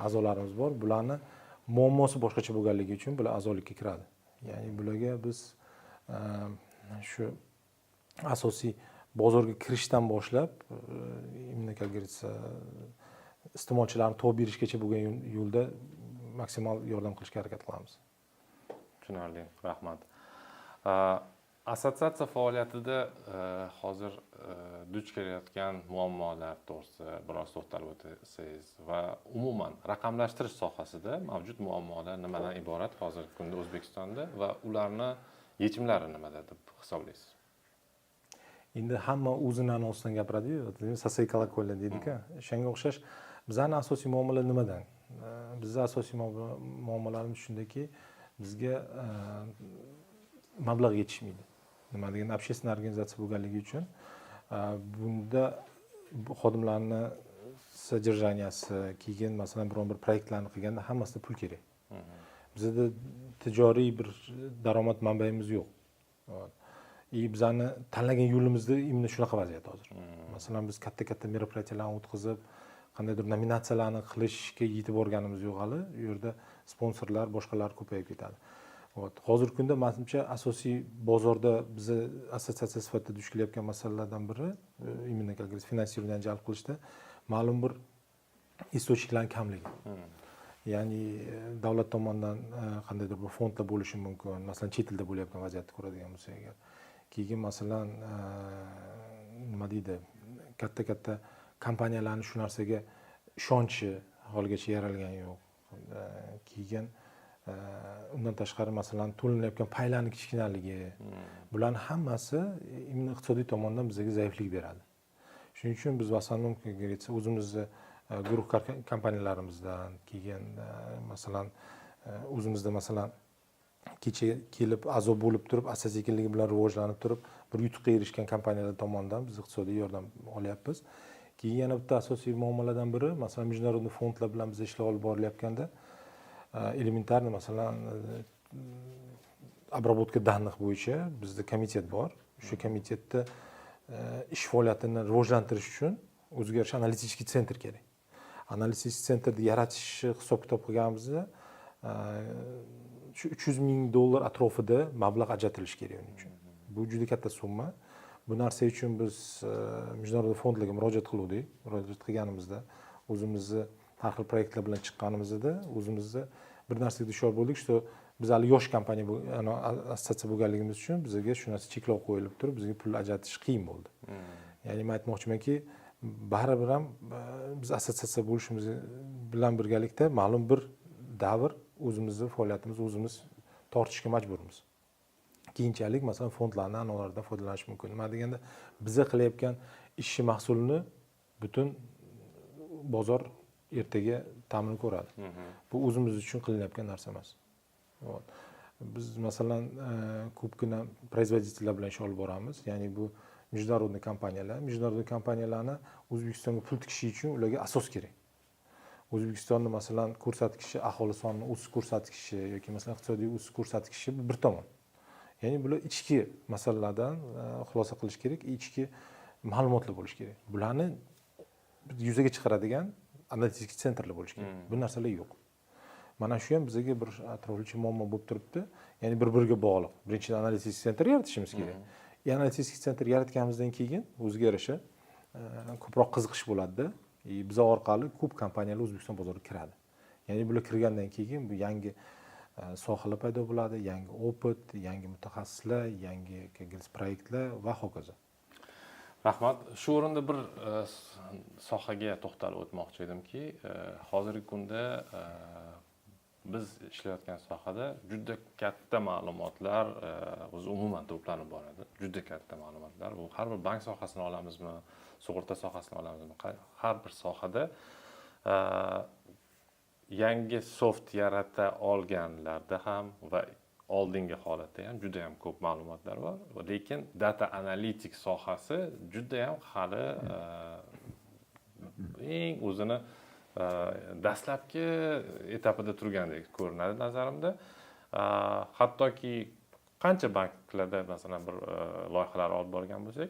a'zolarimiz bor. Bularni muammosi boshqacha bo'lganligi uchun bular a'zolikka kiradi. Ya'ni bularga biz shu asosiy bozorga kirishdan boshlab, именно, как говорится, iste'molchilarni to'g'ri berishgacha bo'lgan yo'lda maksimal yordam qilishga harakat qilamiz. Tushunarli, rahmat. Assotsiatsiya faoliyatida hozir duch kelayotgan muammolar to'g'risida biroz to'xtalib o'tsangiz va umuman raqamlashtirish sohasida mavjud muammolar nimadan iborat hozirgi kunda O'zbekistonda va ularni yechimlari nimada deb hisoblaysiz? Endi hamma o'zini anosidan gapiradi-yu, sasay kolokolya deydi-ku. Shunga o'xshash bizning asosiy muammolar nimadan? Bizning asosiy muammolarimiz shundaki, bizga mablag' yetishmaydi. Nima deganda общественный organizatsiya bo'lganligi uchun bunda xodimlarni sodержанияsi, keyin masalan biron bir proyektlarni qilganda hammasida pul kerak. Bizda tijoriy bir daromad manbayimiz yo'q. Bizani tanlagan yo'limizda imni shunaqa vaziyat hozir. Masalan biz katta мероприятияларni o'tkazib, qandaydir nominatsiyalarni qilishga yetib borganimiz yo'q hali. U yerda sponsorlar, boshqalar ko'payib ketadi. Hozirgi kunda menimcha asosiy bozorda bizni assotsiatsiya sifatida duch kelayotgan masalalardan biri, именно как говорится, finansirovание jalb qilishda ma'lum bir источникlarning kamligi. Ya'ni davlat tomonidan qandaydir bir fondlar bo'lishi mumkin. Masalan, chet elda bo'layotgan vaziyatni ko'radigan bo'lsak agar. Keyin masalan nima deydi, katta kompaniyalarning shu narsaga ishonchi holigacha yaralgani yo'q. Keyin undan tashqari masalan to'lanayotgan paylarning kichkinaligi, bularning hammasi iqtisodiy tomondan bizga zaiflik beradi. Shuning uchun biz masalan o'zimizni guruh kompaniyalarimizdan, keyin masalan o'zimizda masalan kecha kelib a'zo bo'lib turib, asta-sekinligi bilan rivojlanib turib, bir yutuqqa erishgan kompaniyalar tomonidan biz iqtisodiy yordam olyapmiz. Keyin yana bitta asosiy muammolardan biri, masalan, международный fondlar bilan biz ishlar olib borilayotganda, elementarni masalan обработка данных bo'yicha bizda komitet bor. Shu komitetda ish faoliyatini rivojlantirish uchun o'ziga yarasha analitik sentr kerak. Analitik sentrni yaratishni hisob-kitob qilganimizda shu $300,000 atrofida mablag' ajratilishi kerak uning uchun. Bu juda katta summa. Bu narsa uchun biz международный fondlarga murojaat qildik. Murojaat qilganimizda o'zimizni har xil proyektlar bilan chiqqanimizda o'zimizni bir narsaga duchor bo'ldik, что biz hali yosh kompaniya assotsiatsiya bo'lganligimiz uchun bizga shu narsa cheklov qo'yilib turib, bizga pul ajratish qiyin bo'ldi. Ya'ni men aytmoqchimanki, baribir ham biz assotsiatsiya bo'lishimiz bilan birgalikda ma'lum bir davr o'zimizni faoliyatimizni o'zimiz tortishga majburmiz. Keyinchalik masalan fondlardan, anolardan foydalanish mumkin. Nima deganda biza qilayotgan ishchi mahsulini butun bozor ertaga ta'min ko'radi. Bu o'zimiz uchun qilinayotgan narsa emas. Biz masalan ko'pgina производительlar bilan ish olib boramiz. Ya'ni bu международный kompaniyalar, международный kompaniyalarni O'zbekistonga pul tikishi uchun ularga asos kerak. O'zbekistonda masalan ko'rsatkichi, aholi sonining o'sish ko'rsatkichi yoki masalan iqtisodiy o'sish ko'rsatkichi bir tomon. Ya'ni bular ichki masalalardan xulosa qilish kerak, ichki ma'lumotlar bo'lish kerak. Bularni yuzaga chiqaradigan analitik sentrlar bo'lish kerak. Bu narsalar yo'q. Mana shu ham bizga bir atroflicha muammo bo'lib turibdi. Ya'ni bir-biriga bog'liq. Birinchidan analitik sentr yaratishimiz kerak. Analitik sentr yaratganimizdan keyin o'ziga yarasha ko'proq qiziqish bo'ladi-da. Biz orqali ko'p kompaniyalar O'zbekiston bozoriga kiradi. Ya'ni bular kirgandan keyin bu yangi sohalar paydo bo'ladi, yangi opit, yangi mutaxassislar, yangi proyektlar va hokazo. Rahmat. Shu o'rinda bir sohaga to'xtalib o'tmoqchi edimki, hozirgi kunda biz ishlayotgan sohada juda katta ma'lumotlar o'zi umuman to'planib boradi. Juda katta ma'lumotlar. Bu har bir bank sohasini olamizmi, sug'urta sohasini olamizmi, har bir sohada yangi soft yarata olganlarda ham va oldingi holatda ham juda ham ko'p ma'lumotlar bor, lekin data analitik sohasi juda ham hali eng o'zini dastlabki etapida turgandek ko'rinadi nazarimda. Hattoki qancha banklarda masalan bir loyihalar olib borgan bo'lsak,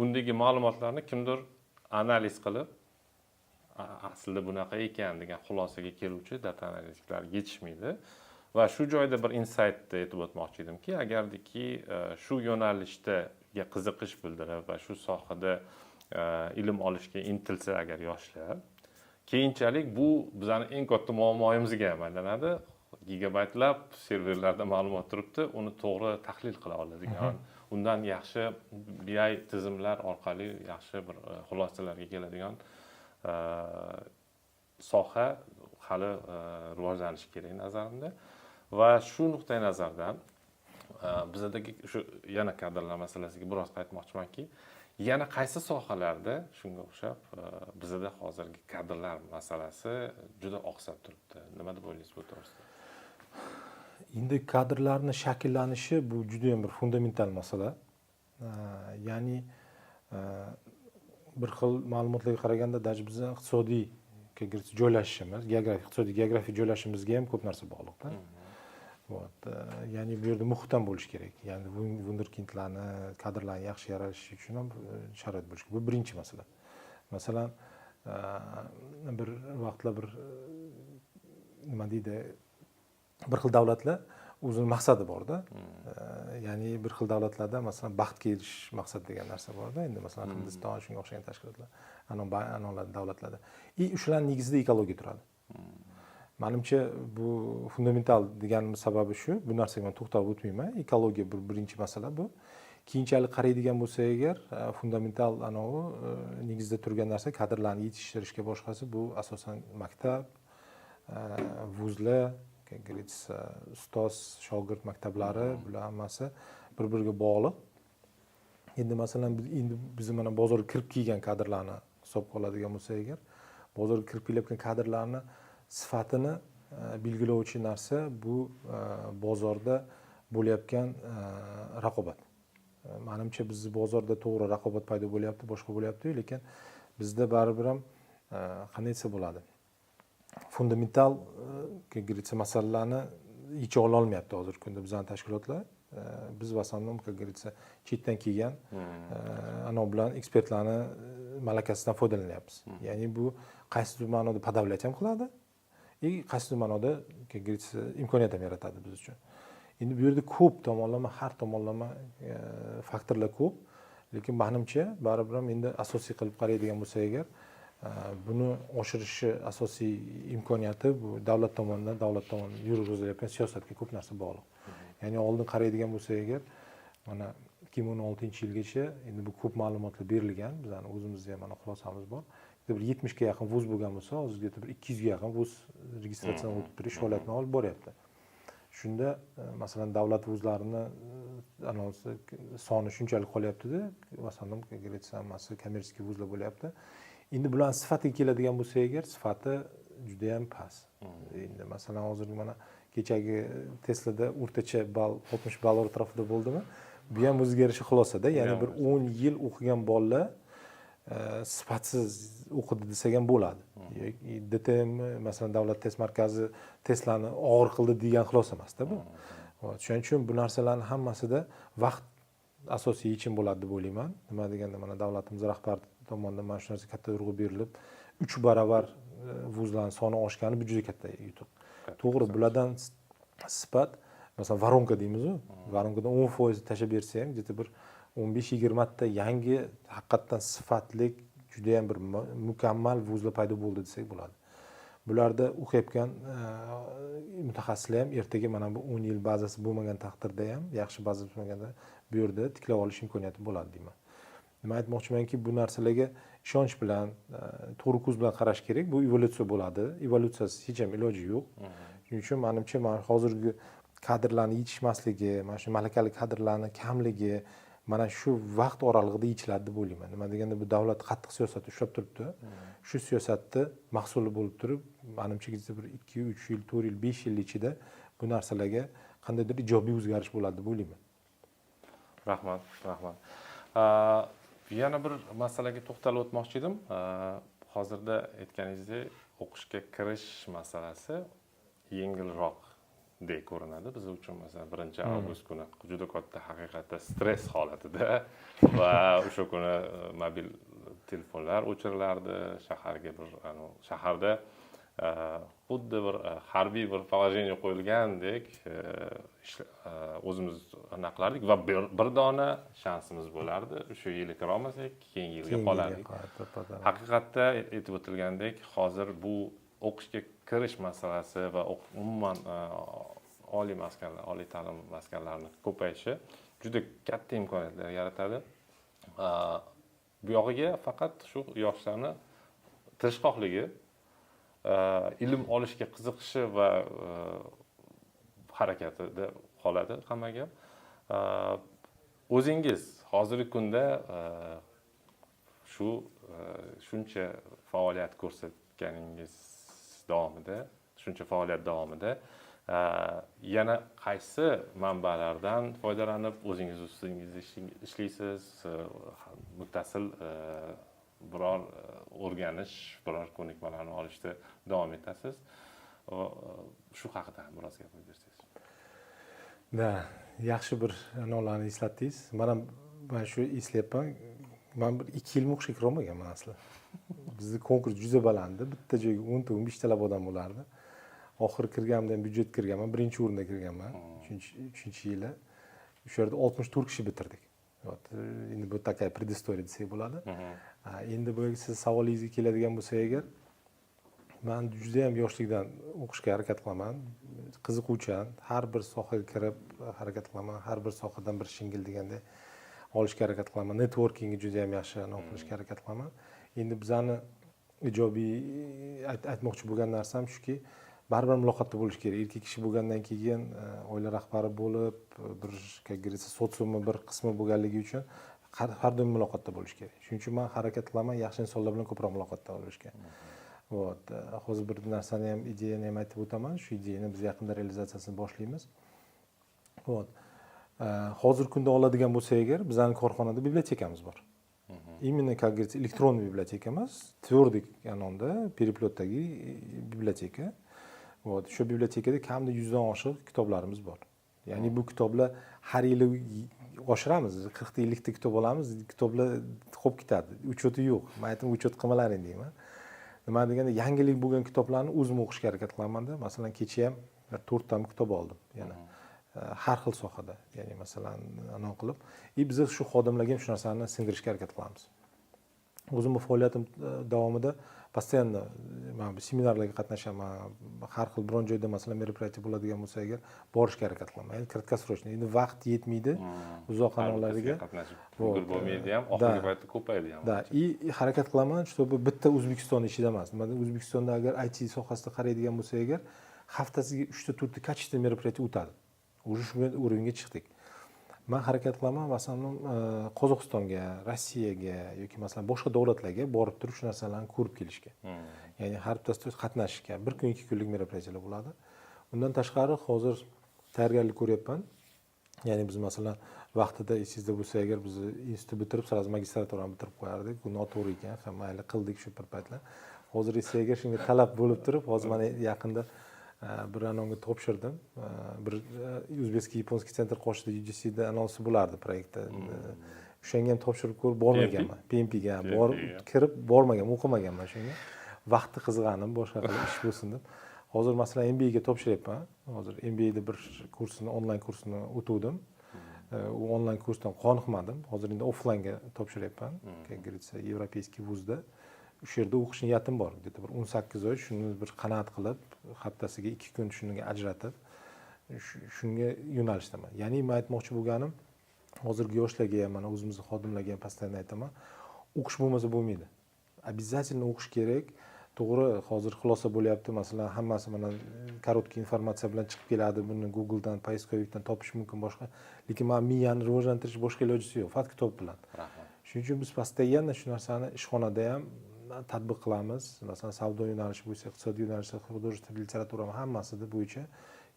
undagi ma'lumotlarni kimdir analiz qilib, aslida bunaqa ekan degan xulosaga keluvchi data analitiklar yetishmaydi. Va shu joyda bir insightni aytib o'tmoqchi edimki, agardiki shu yo'nalishda qiziqish bildirib va shu sohada ilm olishga intilsa agar yoshlar, keyinchalik bu bizning eng katta muammoyimizga ham aylanadi. Gigabaytlab serverlarda ma'lumot turibdi, uni to'g'ri tahlil qila oladigan, undan yaxshi BI tizimlar orqali yaxshi bir xulosalarga keladigan soha hali rivojlanishi kerak nazarimda. Va shu nuqtai nazardan bizdagi shu yana kadrlar masalasiga biroz qaytmoqchimanki, yana qaysi sohalarda shunga o'xshab bizda hozirgi kadrlar masalasi juda oqsab turibdi? Nima deb o'ylaysiz bu to'g'risida? Endi kadrlarni shakllanishi bu juda ham bir fundamental masala. Ya'ni bir xil ma'lumotlarga qaraganda даже bizning iqtisodiy joylashishimiz, iqtisodiy geografik joylashishimizga ham ko'p narsa bog'liqda. Ya'ni bu yerda muhit ham bo'lishi kerak. Ya'ni vunderkindlarni, kadrlarni yaxshi yaratish uchun ham sharoit bo'lishi kerak. Bu birinchi masala. Masalan, bir vaqtlar bir nima deydi, bir xil davlatlar o'zining maqsadi borda. Ya'ni bir xil davlatlarda masalan baxtga erishish maqsad degan narsa borda. Endi masalan Hindiston shunga o'xshagan tashkilotlar, anolar davlatlarda. Shularning negizida ekologiya turadi. Menimcha bu fundamental deganimiz sababi shu. Bu narsaga men to'xtalib o'tmayman. Ekologiya birinchi masala bu. Keyinchalik qaraydigan bo'lsak agar fundamental negizda turgan narsa kadrlarni yetishtirishga boshqasi bu asosan maktab, vuzlar, ustoz, shogird maktablari, bular hammasi bir-biriga bog'liq. Endi masalan biz mana bozorga kirib kelgan kadrlarni hisobga oladigan bo'lsak agar, bozorga kirib kelayotgan kadrlarni sifatini belgilovchi narsa bu bozorda bo'layotgan raqobat. Menimcha bizning bozorda to'g'ri raqobat paydo bo'lyapti, boshqa bo'lyapti, lekin bizda baribir ham qanday desa bo'ladi? Fundamental masalalarni yecha ola olmayapti hozirgi kunda bizning tashkilotlar. Biz vasannom chetdan kelgan bilan ekspertlarni malakasidan foydalanyapmiz. Ya'ni bu qaysidir ma'noda podavlять ham qiladi, qaysidir ma'noda imkoniyat ham yaratadi biz uchun. Endi bu yerda ko'p tomonlama, har tomonlama faktorlar ko'p, lekin menimcha baribir ham endi asosiy qilib qaraydigan bo'lsak agar, buni oshirishi asosiy imkoniyati bu davlat tomonidan yurgizilayotgan siyosatga ko'p narsa bog'liq. Ya'ni oldin qaraydigan bo'lsak agar, mana 2016-yilgacha endi bu ko'p ma'lumotlar berilgan, bizning o'zimizda ham mana xulosamiz bor. Bir 70 ga yaqin vuz bo'lgan bo'lsa, hozirgacha bir 200 ga yaqin vuz registratsiyadan o'tib turish faoliyatini olib boryapti. Shunda masalan davlat vuzlarini soni shunchalik qolyapti-da, masalan, hammasi kommersiya vuzlar bo'lyapti. Endi bular sifatiga keladigan bo'lsak agar, sifati juda ham past. Endi masalan hozirgi mana kechagi Teslada o'rtacha ball 60 ball atrofida bo'ldimi? Bu ham o'ziga yarasha xulosada, ya'ni bir 10 yil o'qigan bolalar sifatsiz o'qidi desak ham bo'ladi. DTM masalan davlat test markazi testlarni og'ir qildi degan xulosa emasda bu. Shuning uchun bu narsalarning hammasida vaqt asosiy yechim bo'ladi deb o'ylayman. Nima deganda mana davlatimiz rahbari tomonidan mana shu narsa katta urg'u berilib, 3 barobar vuzlarning soni oshgani bu juda katta yutuq. To'g'ri, bulardan sifat masalan varonka deymiz-ku. Varonkadan 10% tashab bersa ham, bir 15-20 ta yangi haqiqatan sifatli juda ham bir mukammal vuzlar paydo bo'ldi desak bo'ladi. Bularda o'qiyotgan mutaxassislar ham ertaga mana bu 10 yil bazasi bo'lmagan taqdirda ham, yaxshi bazasi bo'lmaganda bu yerda tiklab olish imkoniyati bo'ladi deyman. Nima aytmoqchimanki, bu narsalarga ishonch bilan, to'g'ri ko'z bilan qarash kerak. Bu evolyutsiya bo'ladi. Evolyutsiyasiz hech ham iloji yo'q. Shuning uchun menimcha hozirgi kadrlarni yetishmasligi, mana shu malakali kadrlarning kamligi mana shu vaqt oralig'ida yechiladi deb o'ylayman. Nima deganda bu davlat qattiq siyosat ushlab turibdi. Shu siyosatni mahsuli bo'lib turib, menimcha bir 2, 3 yil, 4 yil, 5 yil ichida bu narsalarga qandaydir ijobiy o'zgarish bo'ladi deb o'ylayman. Rahmat. Yana bir masalaga to'xtalib o'tmoqchi edim. Hozirda aytganingizdek, o'qishga kirish masalasi yengilroq deb ko'rinadi biz uchun. Masalan, 1-avgust kuni juda katta haqiqatda stress holatida va o'sha kuni mobil telefonlar o'chirilardi, shaharda xuddi bir harbiy bir положение qo'yilgandek o'zimiz qilardik va bir dona shansimiz bo'lardi. O'sha yili kira olmasak, keyingi yilga qolardik. Haqiqatda aytib o'tilgandek, hozir bu o'qishga kirish masalasi va umuman oliy ta'lim maskanlarini ko'payishi juda katta imkoniyatlar yaratadi. Bu yog'iga faqat shu yoshlarni tirishqoqligi, ilm olishga qiziqishi va harakatida qoladi hammaga. O'zingiz hozirgi kunda shuncha faoliyat ko'rsatganingiz davomida yana qaysi manbalardan foydalanib o'zingiz ustingizda ishlaysiz, muttasil biror o'rganish, biror ko'nikmalarni olishda davom etasiz? Shu haqida ham biroz gapirib bersangiz. Yaxshi bir anonlarni eslatdingiz. Men shu eslayapman. Men bir 2 yil o'qishga kira olmaganman aslida. Bizning konkurs juda baland. Bitta joyga 10-15 talab odam bo'lardi. Oxiri kirganimda ham byudjet kirganman, 1-o'rinda kirganman. 3-yili. O'sha yerda 64 kishi bitirdik. Endi bu takay предыстория desak bo'ladi. Endi bu siz savolingizga keladigan bo'lsa agar, men juda ham yoshlikdan o'qishga harakat qilaman. Qiziquvchan, har bir sohaga kirib harakat qilaman, har bir sohadan bir shingil deganda olishga harakat qilaman. Networkingga juda ham yaxshi qilishga harakat qilaman. Endi bizani ijobiy aytmoqchi bo'lgan narsam shuki, baribir muloqotda bo'lish kerak. Erkak kishi bo'lgandan keyin oila rahbari bo'lib, bir как говорится, sotsiumning bir qismi bo'lganligi uchun har doim muloqotda bo'lish kerak. Shuning uchun men harakat qilaman yaxshi insonlar bilan ko'proq muloqotda bo'lishga. Hozir bir narsani ham, ideyani ham aytib o'taman. Shu ideyani biz yaqinda realizatsiyasini boshlaymiz. Hozir kunda oladigan bo'lsa agar, bizning korxonada bibliotekamiz bor. Именно, как говорится, elektronniy biblioteka emas, tverdiy anonda, переплетdagi biblioteka. Shu bibliotekada kamida 100 dan oshiq kitoblarimiz bor. Ya'ni bu kitoblar har yili oshiramiz, 40 ta 50 ta kitob olamiz, kitoblar qo'yib ketadi. Uchoti yo'q. Men aytdim, uchot qilmalaring deyman. Nima deganda, yangilik bo'lgan kitoblarni o'zim o'qishga harakat qilaman-da. Masalan, kecha ham 4 ta kitob oldim, yana har xil sohada. Ya'ni masalan, anon qilib, biz shu xodimlarga ham shu narsani singdirishga harakat qilamiz. O'zimning faoliyatim davomida постоянно men seminarlarga qatnashaman. Har xil biron joyda masalan meropриятие bo'ladigan bo'lsa agar borishga harakat qilaman. Endi kratkosrochniy, endi vaqt yetmaydi uzoq anonlarga qatnashib bo'lmaydi ham, oxirgi paytda ko'paydi ham. Harakat qilaman, чтобы bitta O'zbekiston ichida emas. O'zbekistonda agar IT sohasida qaraydigan bo'lsa agar, haftasiga 3 ta 4 ta качественный мероприятие o'tadi. Уже shunga o'ringa chiqdik. Men harakat qilaman, masalan, Qozog'istonga, Rossiyaga yoki masalan boshqa davlatlarga borib turib shu narsalarni ko'rib kelishga. Ya'ni har bittasida qatnashishga, 1 kun 2 kunlik мероприятиялар bo'ladi. Undan tashqari hozir tayyorgarlik ko'ryapman. Ya'ni biz masalan vaqtida esingizda bo'lsa agar biz institut bitirib, sразу magistraturani bitirib qo'yardik. Bu noto'g'ri ekan, ham mayli qildik shu bir paytlar. Hozir esa agar shunga talab bo'lib turib, hozir mana yaqinda bir anonga topshirdim. Bir O'zbekiston Yaponskiy sentr qoshida UGCda anonsi bo'lardi proyektda. O'shanga ham topshirib ko'rib bormaganman. PMPga borib kirib bormaganman, o'qimaganman shunga. Vaqti qizg'anim, boshqa qilib ish bo'lsin deb. Hozir masalan MBA ga topshiryapman. Hozir MBA da bir kursini, onlayn kursini o'tuvdim. U onlayn kursdan qoniqmadim. Hozir endi offlaynga topshiryapman. Как говорится, Европейский vuzda. O'sha yerda o'qish niyatim bor. Bir 18 oy shuni bir qanoat qilib, haftasiga 2 kun shunga ajratib, shunga yo'nalishdaman. Ya'ni men aytmoqchi bo'lganim, hozirgi yoshlarga ham, mana o'zimizning xodimlarga ham постоянно aytaman, o'qish bo'lmasa bo'lmaydi. Обязательно o'qish kerak. to'g'ri hozir xulosa bo'lyapti, masalan hammasi mana korotkий informatsiya bilan chiqib keladi, buni Googledan, поисковикdan topish mumkin boshqa, lekin mana miyani rivojlantirish boshqa ilojisi yo'q, faqat kitob bilan. Rahmat. Shuning uchun biz постоянно shu narsani ishxonada ham tatbiq qilamiz. Masalan, savdo yo'nalishi bo'lsa, iqtisodiy yo'nalishda, художественный literatura hammasida bo'yicha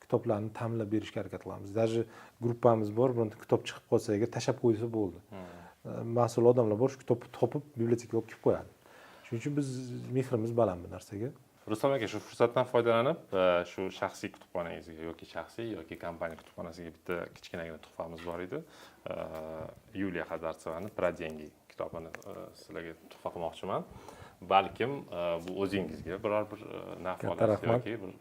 kitoblarni ta'minlab berishga harakat qilamiz. Даже gruppamiz bor, bironta kitob chiqib qolsa, agar tashlab qo'ysa bo'ldi. Mas'ul odamlar bor, shu kitobni topib bibliotekaga olib kelib qo'yadi. Shuning uchun biz mehrimiz baland bu narsaga. Rustam aka, shu fursatdan foydalanib, shu shaxsiy kutubxonangizga yoki shaxsiy yoki kompaniya kutubxonasiga bitta kichkinagina tuhfamiz bor edi. Yuliya Xadartsevani "Про деньги" kitobini sizlarga tuhfa qilmoqchiman. Balkim bu o'zingizga biror bir naf olasiz yoki bir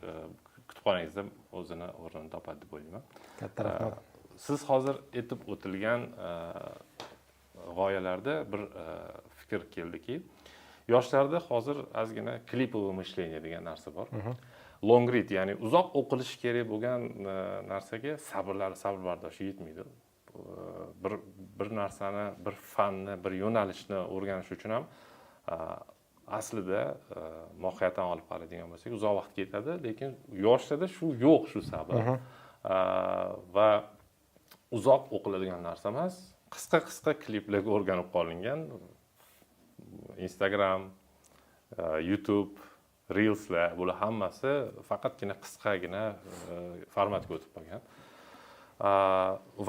kutubxonangizda o'zini o'rnini topadi deb o'ylayman. Katta rahmat. Siz hozir aytib o'tilgan g'oyalarda bir fikr keldiki, yoshlarda hozir ozgina klipovoy мышление degan narsa bor. Long read, ya'ni uzoq o'qilishi kerak bo'lgan narsaga sabr bardoshi yetmaydi. Bir narsani, bir fanni, bir yo'nalishni o'rganish uchun ham aslida mohiyatan olib qaraydigan bo'lsak uzoq vaqt ketadi, lekin yoshlarda shu yo'q, shu sabr. Va uzoq o'qiladigan narsa emas, qisqa kliplarga o'rganib qolingan Instagram, YouTube, Reels'lar, bular hammasi faqatgina qisqagina formatga o'tib qolgan.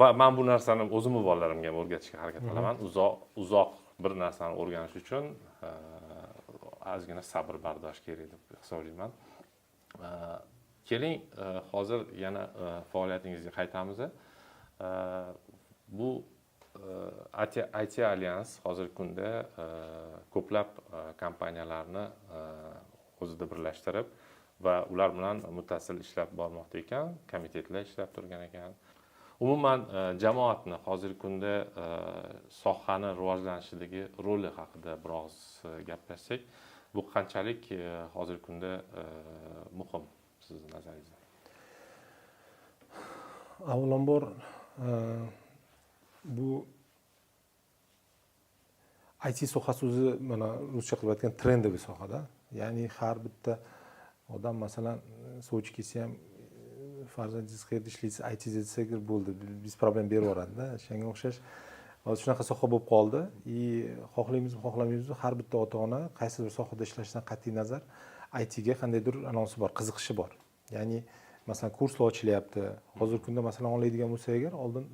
Va men bu narsani o'zimning bolalarimga ham o'rgatishga harakat qilaman. Uzoq bir narsani o'rganish uchun ozgina sabr bardosh kerak deb hisoblayman. Keling, hozir yana faoliyatingizga qaytamiz. Bu IT Alyans hozirgi kunda ko'plab kompaniyalarni o'zida birlashtirib va ular bilan muttasil ishlab bormoqda ekan, komitetlar ishlab turgan ekan. Umuman jamoatni hozirgi kunda sohani rivojlanishidagi roli haqida biroz gaplashsak, bu qanchalik hozirgi kunda muhim sizning nazaringizda? Avvalambor bu IT sohasi o'zi mana ruscha qilib aytgan trendoviy sohada. Ya'ni har bitta odam masalan sovchi kelsa ham farzandingiz qayerda ishlaysiz, IT desa bo'ldi, biz problem berib yuboradi-da. Shunga o'xshash hozir shunaqa soha bo'lib qoldi. Xohlaymizmi, xohlamaymizmi, har bitta ota-ona qaysi bir sohada ishlashdan qat'iy nazar IT ga qandaydir anonsi bor, qiziqishi bor. Ya'ni masalan kurslar ochilyapti. Hozirgi kunda masalan oladigan bo'lsa agar oldin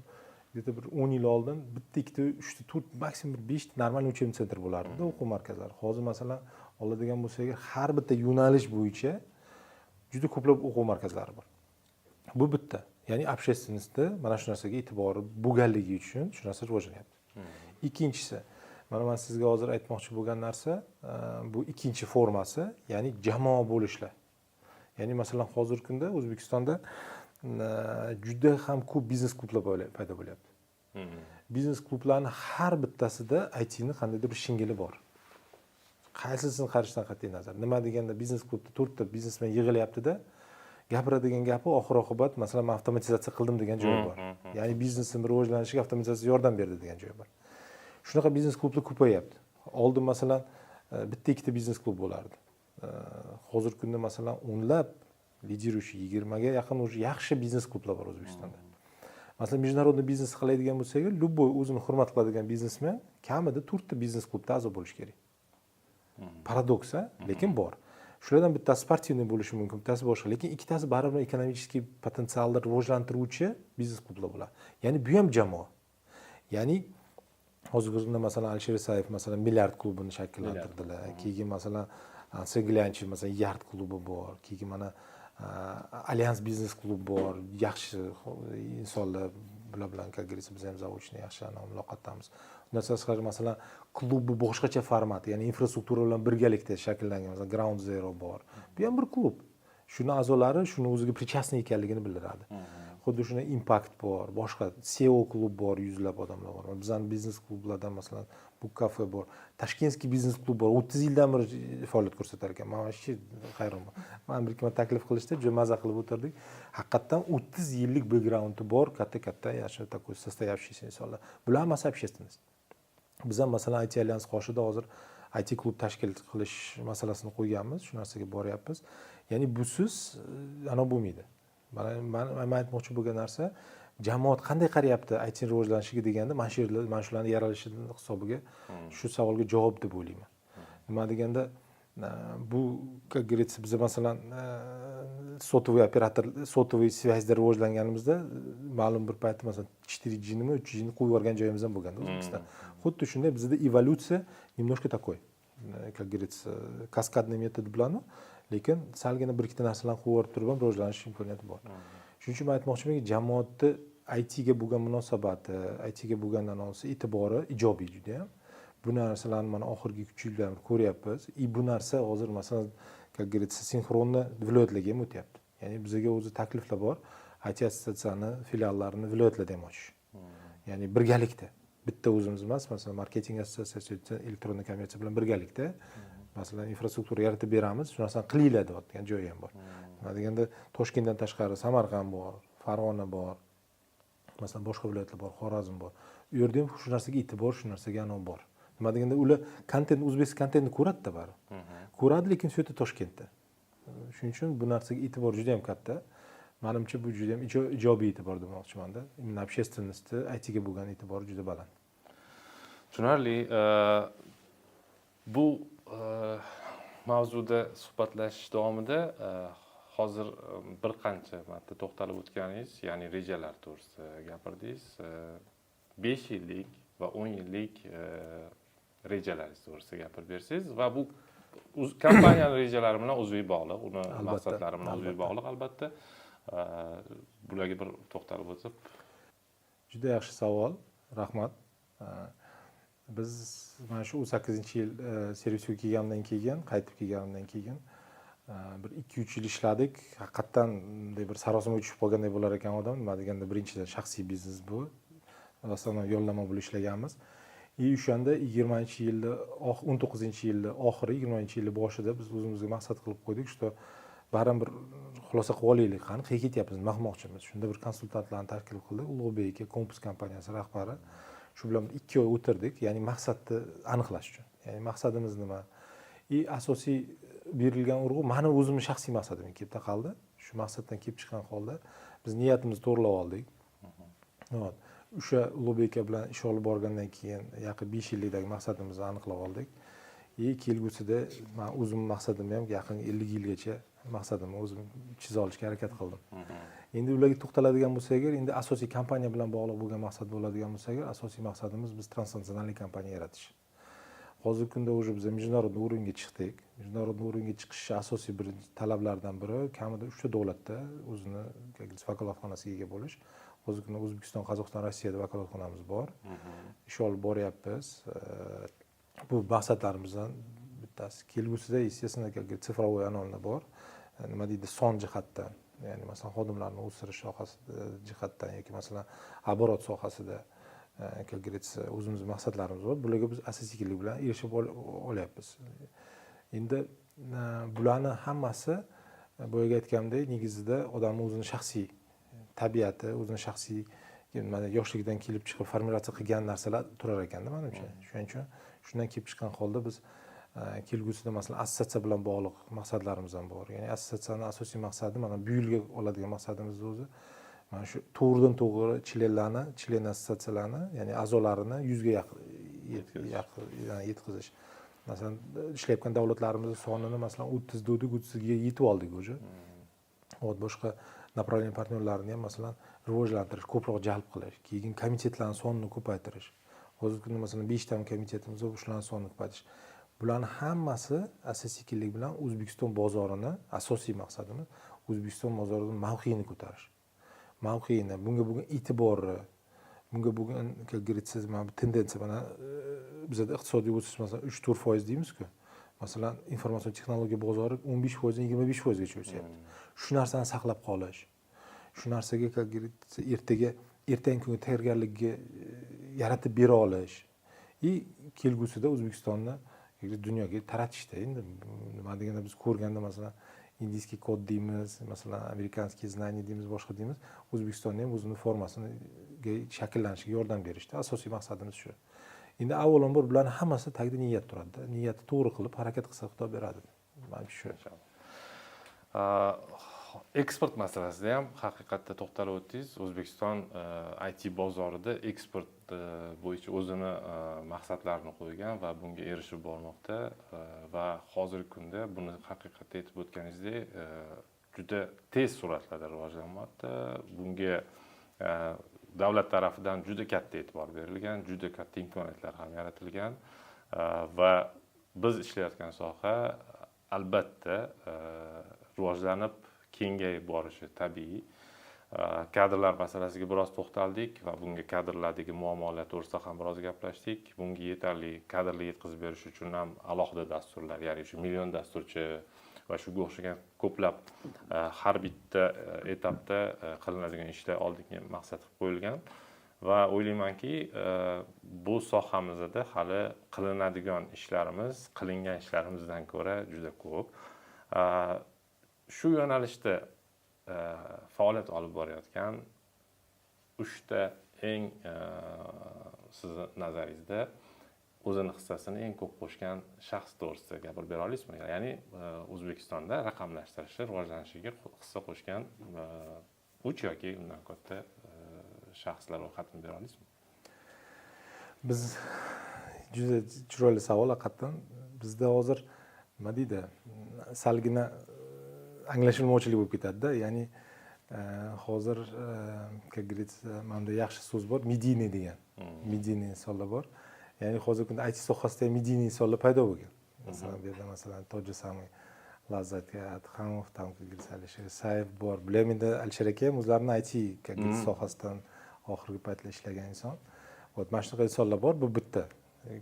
bir 10 yil oldin bitta, ikkita, 3 ta, 4, maksimum 5 ta normal учебный sentr bo'lardi-da, o'quv markazlari. Hozir masalan oladigan bo'lsa agar har bitta yo'nalish bo'yicha juda ko'plab o'quv markazlari bor. Bu bitta. Ya'ni общественностьda mana shu narsaga e'tibori bo'lganligi uchun shu narsa rivojlanyapti. Ikkinchisi, mana men sizga hozir aytmoqchi bo'lgan narsa, bu ikkinchi formasi, ya'ni jamoa bo'lishlar. Ya'ni masalan hozirgi kunda O'zbekistonda juda ham ko'p biznes klublar paydo bo'lyapti. Biznes klublarning har bittasida IT ni qandaydir bir shingili bor. Qaysisini qarashdan qat'iy nazar. Nima deganda biznes klubda 4 ta biznesmen yig'ilyapti-da, gapiradigan gapi oxir-oqibat masalan men avtomatizatsiya qildim degan joyi bor. Ya'ni biznesim rivojlanishiga avtomatizatsiya yordam berdi degan joyi bor. Shunaqa biznes klublar ko'payapti. Oldin masalan bitta, ikkita biznes klub bo'lardi. Hozirgi kunda masalan o'nlab, lideruющий 20 ga yaqin уже yaxshi biznes klublar bor O'zbekistonda. Masalan, международный biznes qiladigan bo'lsa, любой o'zini hurmat qiladigan biznesmen kamida 4 ta biznes klubda a'zo bo'lishi kerak. Paradoks, lekin bor. Shulardan bittasi sportivniy bo'lishi mumkin, bittasi boshqa, lekin ikkitasi baribir ekonomik potensialni rivojlantiruvchi biznes klublar bo'ladi. Ya'ni bu ham jamoa. Ya'ni hozirgi kunda masalan Alisher Isayev masalan Milliard klubini shakllantirdilar. Keyin masalan Sergelyanchiy masalan Yard klubi bor. Keyin mana Alyans biznes klub bor. Yaxshi insonlar bular bilan, как говорится, biz ham zavodchini yaxshi muloqotdamiz. Undan tashqari masalan klubni boshqacha formati, ya'ni infrastruktura bilan birgalikda shakllangan, masalan Ground Zero bor. Bu ham bir klub. Shuni a'zolari shuni o'ziga причастный ekanligini bildiradi. Xuddi shuna Impact bor, boshqa SEO klub bor, yuzlab odamlar bor. Bizning biznes klublardan masalan bu kafe bor, Tashkentskiy biznes klub bor. 30 yildan beri faoliyat ko'rsatar ekan. Men vashi hayronman. Men bir ikki marta taklif qilishdi, juda maza qilib o'tirdik. Haqiqatan 30 yillik backgroundi bor, katta yaxshi такой состоявшийся insonlar. Bular hammasi общественность. Biz ham masalan IT Alyans qoshida hozir IT klub tashkil qilish masalasini qo'yganmiz, shu narsaga boryapmiz. Ya'ni busiz ana bo'lmaydi. Men aytmoqchi bo'lgan narsa, jamoat qanday qarayapti IT rivojlanishiga deganda mana shularni yaralishining hisobiga shu savolga javob deb o'ylayman. Nima deganda bu, как говорится, biz masalan sotovый operator, sotovый связьda rivojlanganimizda ma'lum bir paytda masalan 4G nimi 3G ni qo'yib yuborgan joyimiz ham bo'lgan O'zbekiston. Xuddi shunday bizda evolyutsiya немножко такой, как говорится, kaskadniy metod bilan, lekin salgina bir ikkita narsalarni qo'yib yuborib turib ham rivojlanish imkoniyati bor. Shuning uchun men aytmoqchimanki, jamoatni IT ga bo'lgan munosabati, IT ga bo'lgan e'tibori ijobiy juda ham. Bu narsalarni mana oxirgi 3 yildan ko'ryapmiz. Bu narsa hozir masalan, как говорится, sinxronni viloyatlarga ham o'tyapti. Ya'ni bizga o'zi takliflar bor, IT assotsiatsiyani filiallarini viloyatlarda ham ochish. Ya'ni birgalikda, bitta o'zimiz emas, masalan, marketing assotsiatsiyasi, elektron kommersiya bilan birgalikda masalan infrastruktura yaratib beramiz, shu narsani qilinglar deyotgan joyi ham bor. Nima deganda Toshkentdan tashqari Samarqand bor, Farg'ona bor, masalan boshqa viloyatlar bor, Xorazm bor. U yerda ham shu narsaga e'tibor, shu narsaga anov bor. Nima deganda ular o'zbek kontentni ko'radi-da baribir. Ko'radi, lekin shu yerda Toshkentda. Shuning uchun bu narsaga e'tibor juda ham katta. Menimcha bu juda ham ijobiy e'tibor demoqchiman-da. Imенно общественностьda IT ga bo'lgan e'tibori juda baland. Tushunarli. Bu mavzuda suhbatlashish davomida hozir bir qancha marta to'xtalib o'tganingiz, ya'ni rejalar to'g'risida gapirdingiz. 5 yillik va 10 yillik rejalaringiz to'g'risida gapirib bersangiz va bu kompaniyaning rejalari bilan uzviy bog'liq, uni maqsadlari bilan uzviy bog'liq albatta. Bularga bir to'xtalib o'tib. Juda yaxshi savol, rahmat. Biz mana shu 8-yil servisga kelgandan keyin, qaytib kelganimdan keyin bir 2-3 yil ishladik. Haqiqatan bir sarosimaga tushib qolganday bo'lar ekan odam. Nima deganda birinchidan shaxsiy biznes bu. Asosan yo'llanma bo'lib ishlaganmiz. O'shanda 20-yilda 19-yilda oxiri, 20-yilda boshida biz o'zimizga maqsad qilib qo'ydik, что baribir bir xulosa qilib olaylik, qani qayerga ketyapmiz, nima qilmoqchimiz. Shunda bir konsultantlarni taklif qildik. Ulug'bek aka, Kompus kompaniyasi rahbari. Shu bilan 2 oy o'tirdik, ya'ni maqsadni aniqlash uchun. Ya'ni maqsadimiz nima? Asosiy berilgan urg'u meni o'zimning shaxsiy maqsadim kelib taqaldi. Shu maqsaddan kelib chiqqan holda biz niyatimizni to'g'rilab oldik. O'sha Ulug'bek aka bilan ish olib borgandan keyin yaqin 5 yillikdagi maqsadimizni aniqlab oldik. Kelgusida men o'zimning maqsadimni ham yaqin 50 yilgacha maqsadimni o'zim chiza olishga harakat qildim. Endi ularga to'xtaladigan bo'lsak, endi asosiy kompaniya bilan bog'liq bo'lgan maqsad bo'ladigan bo'lsak, asosiy maqsadimiz biz transnasional kompaniya yaratish. Hozirgi kunda уже biz международный уровеньga chiqdik. Международный уровеньga chiqish asosiy bir talablardan biri kamida 3 ta davlatda o'zini vakolatxonasiga ega bo'lish. Hozirgi kunda O'zbekiston, Qozog'iston, Rossiyada vakolatxonamiz bor. Ish olib boryapmiz. Bu maqsadlarimizdan bittasi. Kelgusida, естественно, sifrovoy an'ana bor. Nima deydi, son jihatdan, ya'ni masalan xodimlarni o'sirish sohasi jihatdan yoki masalan оборот sohasida, как говорится, o'zimizning maqsadlarimiz bor. Bularga biz asta-sekinlik bilan erishib olyapmiz. Endi bularni hammasi boyaga aytganimdek, negizida odamning o'zining shaxsiy tabiati, o'zining shaxsiy mana yoshligidan kelib chiqib formatsiya qilgan narsalar turar ekanda menimcha. Shuning uchun shundan kelib chiqqan holda biz kelgusida masalan assotsiatsiya bilan bog'liq maqsadlarimiz ham bor. Ya'ni assotsiatsiyaning asosiy maqsadi mana bu yilga oladigan maqsadimiz o'zi mana shu to'g'ridan to'g'ri chilen assotsiatsiyalarni, ya'ni a'zolarini 100 ga yaqin yetkazish. Masalan, ishlayotgan davlatlarimizning sonini masalan 30 dedik, 30 ga yetib oldik o'zi. Boshqa направление partnerlarini ham masalan rivojlantirish, ko'proq jalb qilish, keyin komitetlarning sonini ko'paytirish. Hozirgi kunda masalan 5 ta komitetimiz bor, shularning sonini ko'paytirish. Bularning hammasi asta-sekinlik bilan O'zbekiston bozorini, asosiy maqsadimiz O'zbekiston bozorining mavqeini ko'tarish. Mavqeini, bunga bo'lgan e'tibori, bunga bo'lgan, как говорится, mana bu tendensiya, mana bizda iqtisodiy o'sish masalan 3-4% deymiz-ku. Masalan, informatsion texnologiya bozori 15% dan 25% gacha o'syapti. Shu narsani saqlab qolish, shu narsaga, как говорится, ertangi kunga tayyorgarlikka yaratib bera olish kelgusida O'zbekistonni dunyoga taratishda. Endi nima deganda biz ko'rganda masalan indiyskiy kod deymiz, masalan amerikanskiy знание deymiz, boshqa deymiz. O'zbekistonning ham o'zining formasini shakllanishiga yordam berishda asosiy maqsadimiz shu. Endi avvalambor bularni hammasi tagida niyat turadi. Niyatni to'g'ri qilib harakat qilsa Xudo beradi. Mana shu. Eksport masalasida ham haqiqatda to'xtalib o'tdingiz. O'zbekiston IT bozorida eksport bo'yicha o'zini maqsadlarini qo'ygan va bunga erishib bormoqda va hozirgi kunda buni haqiqatda aytib o'tganingizdek juda tez sur'atlarda rivojlanmoqda. Bunga davlat tarafidan juda katta e'tibor berilgan, juda katta imkoniyatlar ham yaratilgan va biz ishlayotgan soha albatta rivojlanib kengayib borishi tabiiy. Kadrlar masalasiga biroz to'xtaldik va bunga kadrlardagi muammolar to'g'risida ham biroz gaplashdik. Bunga yetarli kadrlar yetkazib berish uchun ham alohida dasturlar, ya'ni shu million dasturchi va shunga o'xshagan ko'plab har bitta etapda qilinadigan ishlar oldingi maqsad qilib qo'yilgan va o'ylaymanki, bu sohamizda hali qilinadigan ishlarimiz, qilingan ishlarimizdan ko'ra juda ko'p. Shu yo'nalishda faoliyat olib borayotgan 3 ta eng sizni nazaringizda o'zini hissasini eng ko'p qo'shgan shaxs to'g'risida gapirib bera olasizmi? Ya'ni O'zbekistonda raqamlashtirish rivojlanishiga hissa qo'shgan 3 yoki undan katta shaxslar ro'yxatini bera olasizmi? Biz juda chiroyli savol haqiqatdan. Bizda hozir nima deydi? Salgina anglashilmovchilik bo'lib ketadi-da. Ya'ni hozir как говорится, menda yaxshi so'z bor, medийный degan. Medийный insonlar bor. Ya'ni hozirgi kunda IT sohasida ham medийный insonlar paydo bo'lgan. Masalan, bu yerda masalan Toji Samay, Lazzat Adhamov, там, как говорится, Alisher Sayev bor. Bular endi Alisher aka ham o'zlarini IT sohasidan oxirgi paytlar ishlagan inson. Mana shunaqa insonlar bor, bu bitta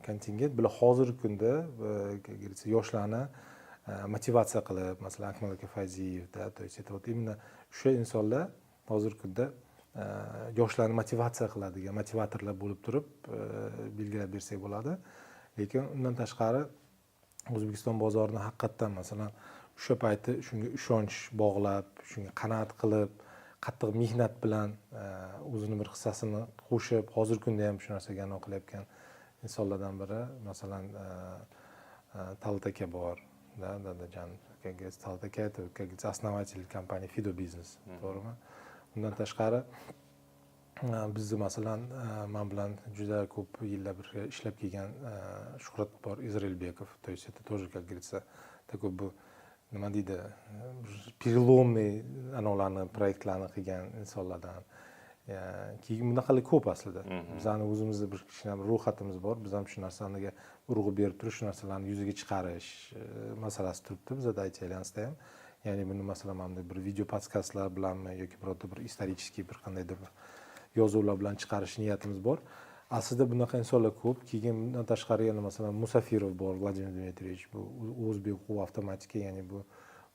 kontingent. Bular hozirgi kunda, как говорится, yoshlarni motivatsiya qilib, masalan, Akmal aka Fayziyevda, то есть это вот именно o'sha insonlar hozirgi kunda yoshlarni motivatsiya qiladigan motivatorlar bo'lib turib belgilab bersak bo'ladi. Lekin undan tashqari O'zbekiston bozorini haqiqatan masalan o'sha payti shunga ishonch bog'lab, shunga qanoat qilib, qattiq mehnat bilan o'zini bir hissasini qo'shib, hozirgi kunda ham shu narsaga amal qilayotgan insonlardan biri masalan Talat aka bor. Dadajon, как говорится, Talat aka, как говорится, основатель компании Fido Business, to'g'rimi? Undan tashqari bizni masalan men bilan juda ko'p yillar birga ishlab kelgan Shuhrat bor Izrailbekov, то есть это тоже, как говорится, такой bu nima deydi, переломный anolarni proyektlarni qilgan insonlardan. Keyin bunaqalar ko'p aslida. Bizning o'zimizda bir kichkina ro'yxatimiz bor. Biz ham shu narsalarga urg'u berib turish, shu narsalarni yuzaga chiqarish masalasi turibdi bizda IT Alyansda ham. Ya'ni buni masalan mana bir video podkastlar bilanmi yoki birorta bir исторический bir qandaydir bir yozuvlar bilan chiqarish niyatimiz bor. Aslida bunaqa insonlar ko'p. Keyin bundan tashqari yana masalan Musafirov bor, Vladimir Dmitrievich, bu o'zbek o'quv avtomatika, ya'ni bu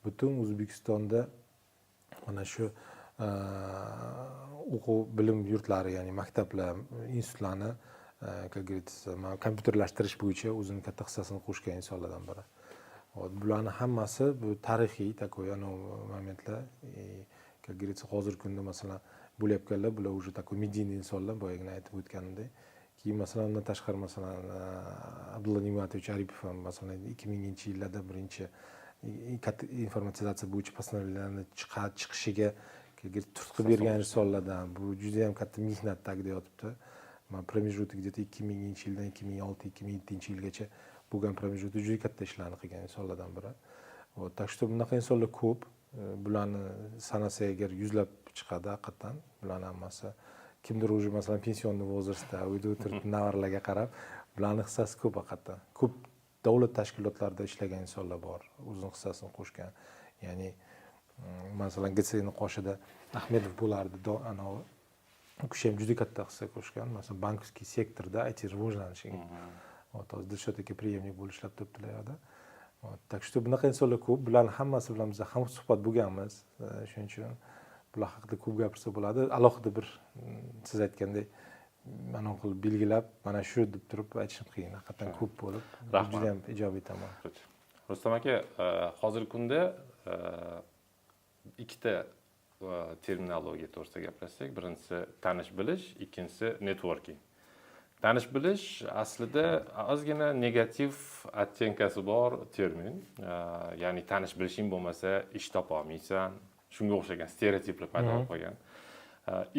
butun O'zbekistonda mana shu o'quv bilim yurtlari, ya'ni maktablar, institutlarni как говорится, kompyuterlashtirish bo'yicha o'zining katta hissasini qo'shgan insonlardan biri. Bularning hammasi bu tarixiy такой momentlar, как говорится, hozirgi kunda masalan bo'layotganlar, bular уже такой медийный insonlar, boyagina aytib o'tganimdek. Keyin masalan undan tashqari masalan Abdulla Nigmatovich Aripov ham masalan 2000-yillarda birinchi informatizatsiya bo'yicha постановлениyalarni chiqishiga turtqi bergan insonlardan. Bu juda ham katta mehnat tagida yotibdi. Men pромежуток где-то 2000-yildan 2006-2007-yilgacha bo'lgan pромежуток juda katta ishlarni qilgan insonlardan biri. Так что bunaqa insonlar ko'p. Bularni sanasa agar yuzlab chiqadi haqiqatan. Bularning hammasi kimdir уже masalan pensionniy возрастda uyda o'tirib navarlarga qarab, bularning hissasi ko'p haqiqatan. Ko'p davlat tashkilotlarida ishlagan insonlar bor, o'zining hissasini qo'shgan. Ya'ni masalan GTSning qoshida Ahmedov bo'lardi, anavi u kishi ham juda katta hissa qo'shgan. Masalan bankskiy sektorda IT rivojlanishiga. Hozir Dilshod aka preemnik bo'lib ishlab turibdilar yoqda. Так что bunaqa insonlar ko'p. Bularning hammasi bilan biz ham suhbat bo'lganmiz. Shuning uchun bular haqida ko'p gapirsa bo'ladi. Alohida bir siz aytgandek mana qilib belgilab, mana shu deb turib aytishim qiyin. Haqiqatan ko'p bo'lib, juda ham ijobiy tomon. Rustam aka, hozirgi kunda ikkita terminologiya to'g'risida gaplashsak, birinchisi tanish bilish, ikkinchisi networking. tanish bilish aslida ozgina negativ ottyenkasi bor termin. Ya'ni tanish bilishing bo'lmasa ish topolmaysan. Shunga o'xshagan stereotiplar paydo bo'lib qolgan.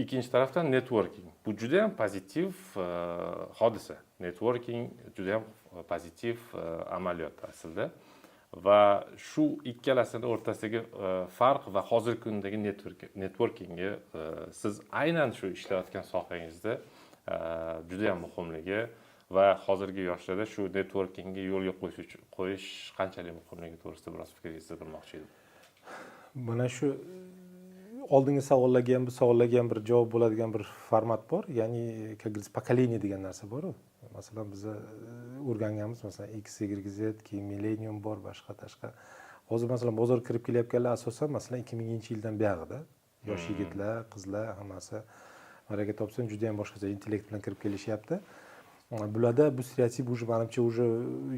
Ikkinchi tarafdan networking. Bu juda ham pozitiv hodisa. Networking juda ham pozitiv amaliyot aslida. Va shu ikkalasini o'rtasidagi farq va hozirgi kundagi networkingga siz aynan shu ishlayotgan sohangizda juda ham muhimligi va hozirgi yoshlarda shu networkingga yo'lga qo'yish qanchalik muhimligi to'g'risida biroz fikringizni bilmoqchi edim. Mana shu oldingi savollarga ham bu savollarga ham bir javob bo'ladigan bir format bor. Ya'ni, как говорится, поколение degan narsa bor-ku. Masalan, biz o'rganganmiz, masalan, X, Y, Z, keyin millennium bor, boshqa tashqa. Hozir masalan bozorga kirib kelayotganlar asosan masalan 2000-yildan buyog'ida yosh yigitlar, qizlar hammasi baraka topsin, juda ham boshqacha intellekt bilan kirib kelishyapti. Bularda bu stereotip уже menimcha уже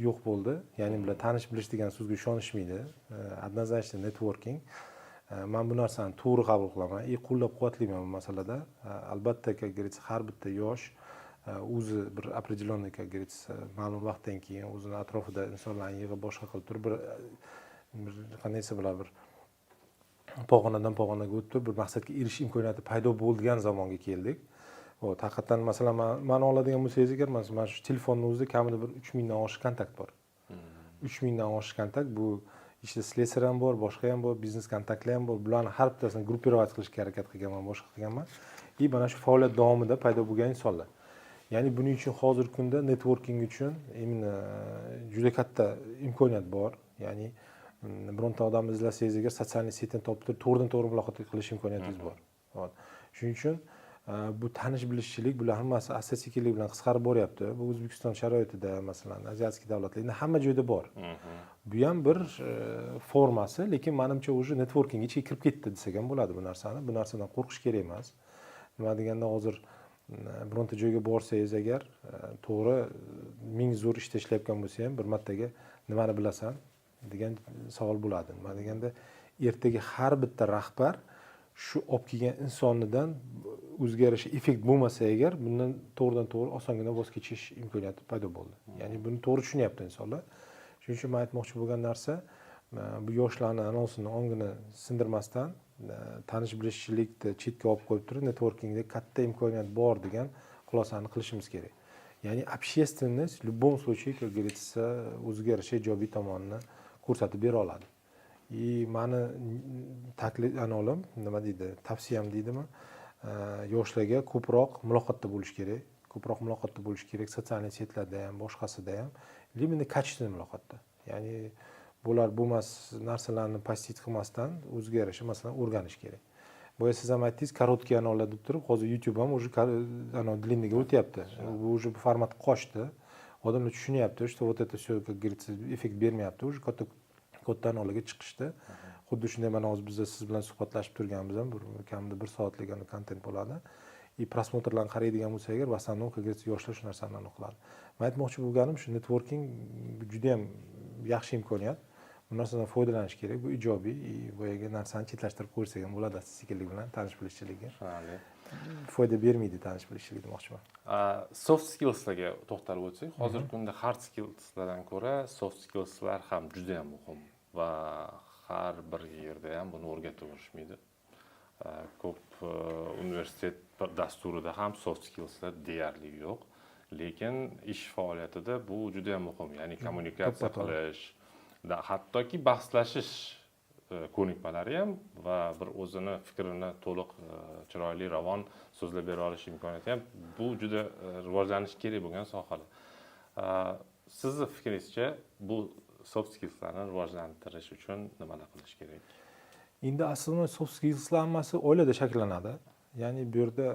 yo'q bo'ldi. Ya'ni bular tanish bilish degan so'zga ishonishmaydi. Однозначно networking. Men bu narsani to'g'ri qabul qilaman, qo'llab-quvvatlayman bu masalada. Albatta, как говорится, har bitta yosh o'zi bir определенный, как говорится, ma'lum vaqtdan keyin o'zini atrofida insonlarni yig'ib boshqa qilib turib bir qanday desa bo'ladi, bir pog'onadan pog'onaga o'tib bir maqsadga erishish imkoniyati paydo bo'lgan zamonga keldik. Haqiqatan masalan men oladigan bo'lsangiz agar mana shu telefonni o'zida kamida bir 3000 dan oshiq kontakt bor. 3000 dan oshiq kontakt bu ishda slesar ham bor, boshqa ham bor, biznes kontaktlar ham bor. Bularni har bittasini gruppirovать qilishga harakat qilganman, boshqa qilganman. Mana shu faoliyat davomida paydo bo'lgan insonlar. Ya'ni buning uchun hozirgi kunda networking uchun imенно juda katta imkoniyat bor. Ya'ni bironta odamni izlasangiz agar sotsial setini topib turib to'g'ridan-to'g'ri muloqot qilish imkoniyatingiz bor. Shuning uchun bu tanish bilishchilik bular hammasi asta-sekinlik bilan qisqarib boryapti. Bu O'zbekiston sharoitida masalan aziyatskiy davlatlarda hamma joyda bor. Bu ham bir formasi, lekin menimcha уже networking ichiga kirib ketdi desak ham bo'ladi bu narsani. Bu narsadan qo'rqish kerak emas. Nima deganda hozir bironta joyga borsangiz agar to'g'ri ming zo'r ishda ishlayotgan bo'lsa ham bir martaga nimani bilasan degan savol bo'ladi. Nima deganda ertaga har bitta rahbar shu olib kelgan insonidan o'ziga yarasha effekt bo'lmasa agar bundan to'g'ridan-to'g'ri osongina voz kechish imkoniyati paydo bo'ldi. Ya'ni buni to'g'ri tushunyapti insonlar. Shuning uchun men aytmoqchi bo'lgan narsa bu yoshlarni anosini ongini sindirmasdan tanish bilishchilikni chetga olib qo'yib turib networkingda katta imkoniyat bor degan xulosani qilishimiz kerak. Ya'ni общественность в любом случае, как говорится, o'ziga yarasha ijobiy tomonini ko'rsatib bera oladi. Mani taklif anolim nima deydi, tavsiyam deydimi, yoshlarga ko'proq muloqotda bo'lish kerak. Ko'proq muloqotda bo'lish kerak, sotsial setlarda ham, boshqasida ham. Именно качественный muloqotda. Ya'ni bo'lmas narsalarni pastit qilmasdan o'ziga yarasha masalan o'rganish kerak. Boya siz ham aytdingiz, korotkий anollar deb turib, hozir YouTube ham уже длинныйga o'tyapti. Bu уже format qochdi. Odamlar tushunyapti, что вот это все, как говорится, effekt bermayapti. Уже katta anollarga chiqishdi. Xuddi shunday mana hozir biz siz bilan suhbatlashib turganimiz ham kamida 1 soatlik kontent bo'ladi. Prosmotrlarni qaraydigan bo'lsa agar, в основном, как говорится, yoshlar shu narsani aniq qiladi. Men aytmoqchi bo'lganim shu networking juda ham yaxshi imkoniyat. Bu narsadan foydalanish kerak. Bu ijobiy, boyaga narsani chetlashtirib qo'ysak ham bo'ladi sekinlik bilan tanish bilishchilikka. Foyda bermaydi tanish bilishchilik demoqchiman. Soft skillslarga to'xtalib o'tsak, hozirgi kunda hard skillslardan ko'ra soft skillslar ham juda ham muhim va har bir yerda ham buni o'rgatib o'rishmaydi. Ko'p universitet dasturida ham soft skillslar deyarli yo'q. Lekin ish faoliyatida bu juda ham muhim. Ya'ni kommunikatsiya qilish, hattoki bahslashish ko'nikmalari ham va bir o'zini fikrini to'liq chiroyli ravon so'zlab bera olish imkoniyati ham bu juda rivojlanishi kerak bo'lgan sohalar. Sizni fikringizcha bu soft skillslarni rivojlantirish uchun nimalar qilish kerak? Endi aslida soft skillslar hammasi oilada shakllanadi. Ya'ni bu yerda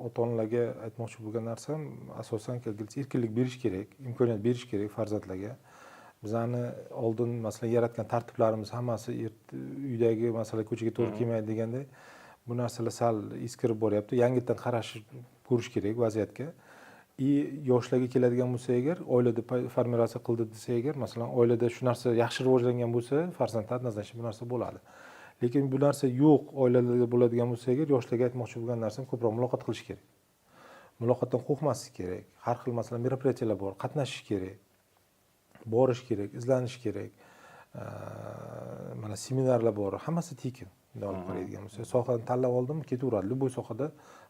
ota-onalarga aytmoqchi bo'lgan narsam asosan erkinlik berish kerak, imkoniyat berish kerak farzandlarga. Bizani oldin masalan yaratgan tartiblarimiz hammasi uydagi masalan ko'chaga to'g'ri kelmaydi deganda bu narsalar sal eskirib boryapti. Yangidan qarash ko'rish kerak vaziyatga. Yoshlarga keladigan bo'lsa agar, oilada formatsiya qildi desa agar, masalan oilada shu narsa yaxshi rivojlangan bo'lsa, farzandlar nazarda bu narsa bo'ladi. Lekin bu narsa yo'q, oilalarda bo'ladigan bo'lsa agar, yoshlarga aytmoqchi bo'lgan narsam ko'proq muloqot qilish kerak. muloqotdan qo'rqmaslik kerak. Har xil masalan meropриятиялар bor, qatnashish kerak, borish kerak, izlanish kerak. Mana seminarlar bor, hammasi tekin. Bunday olib qaraydigan bo'lsak, sohani tanlab oldimmi, ketaveradi. Любой sohada,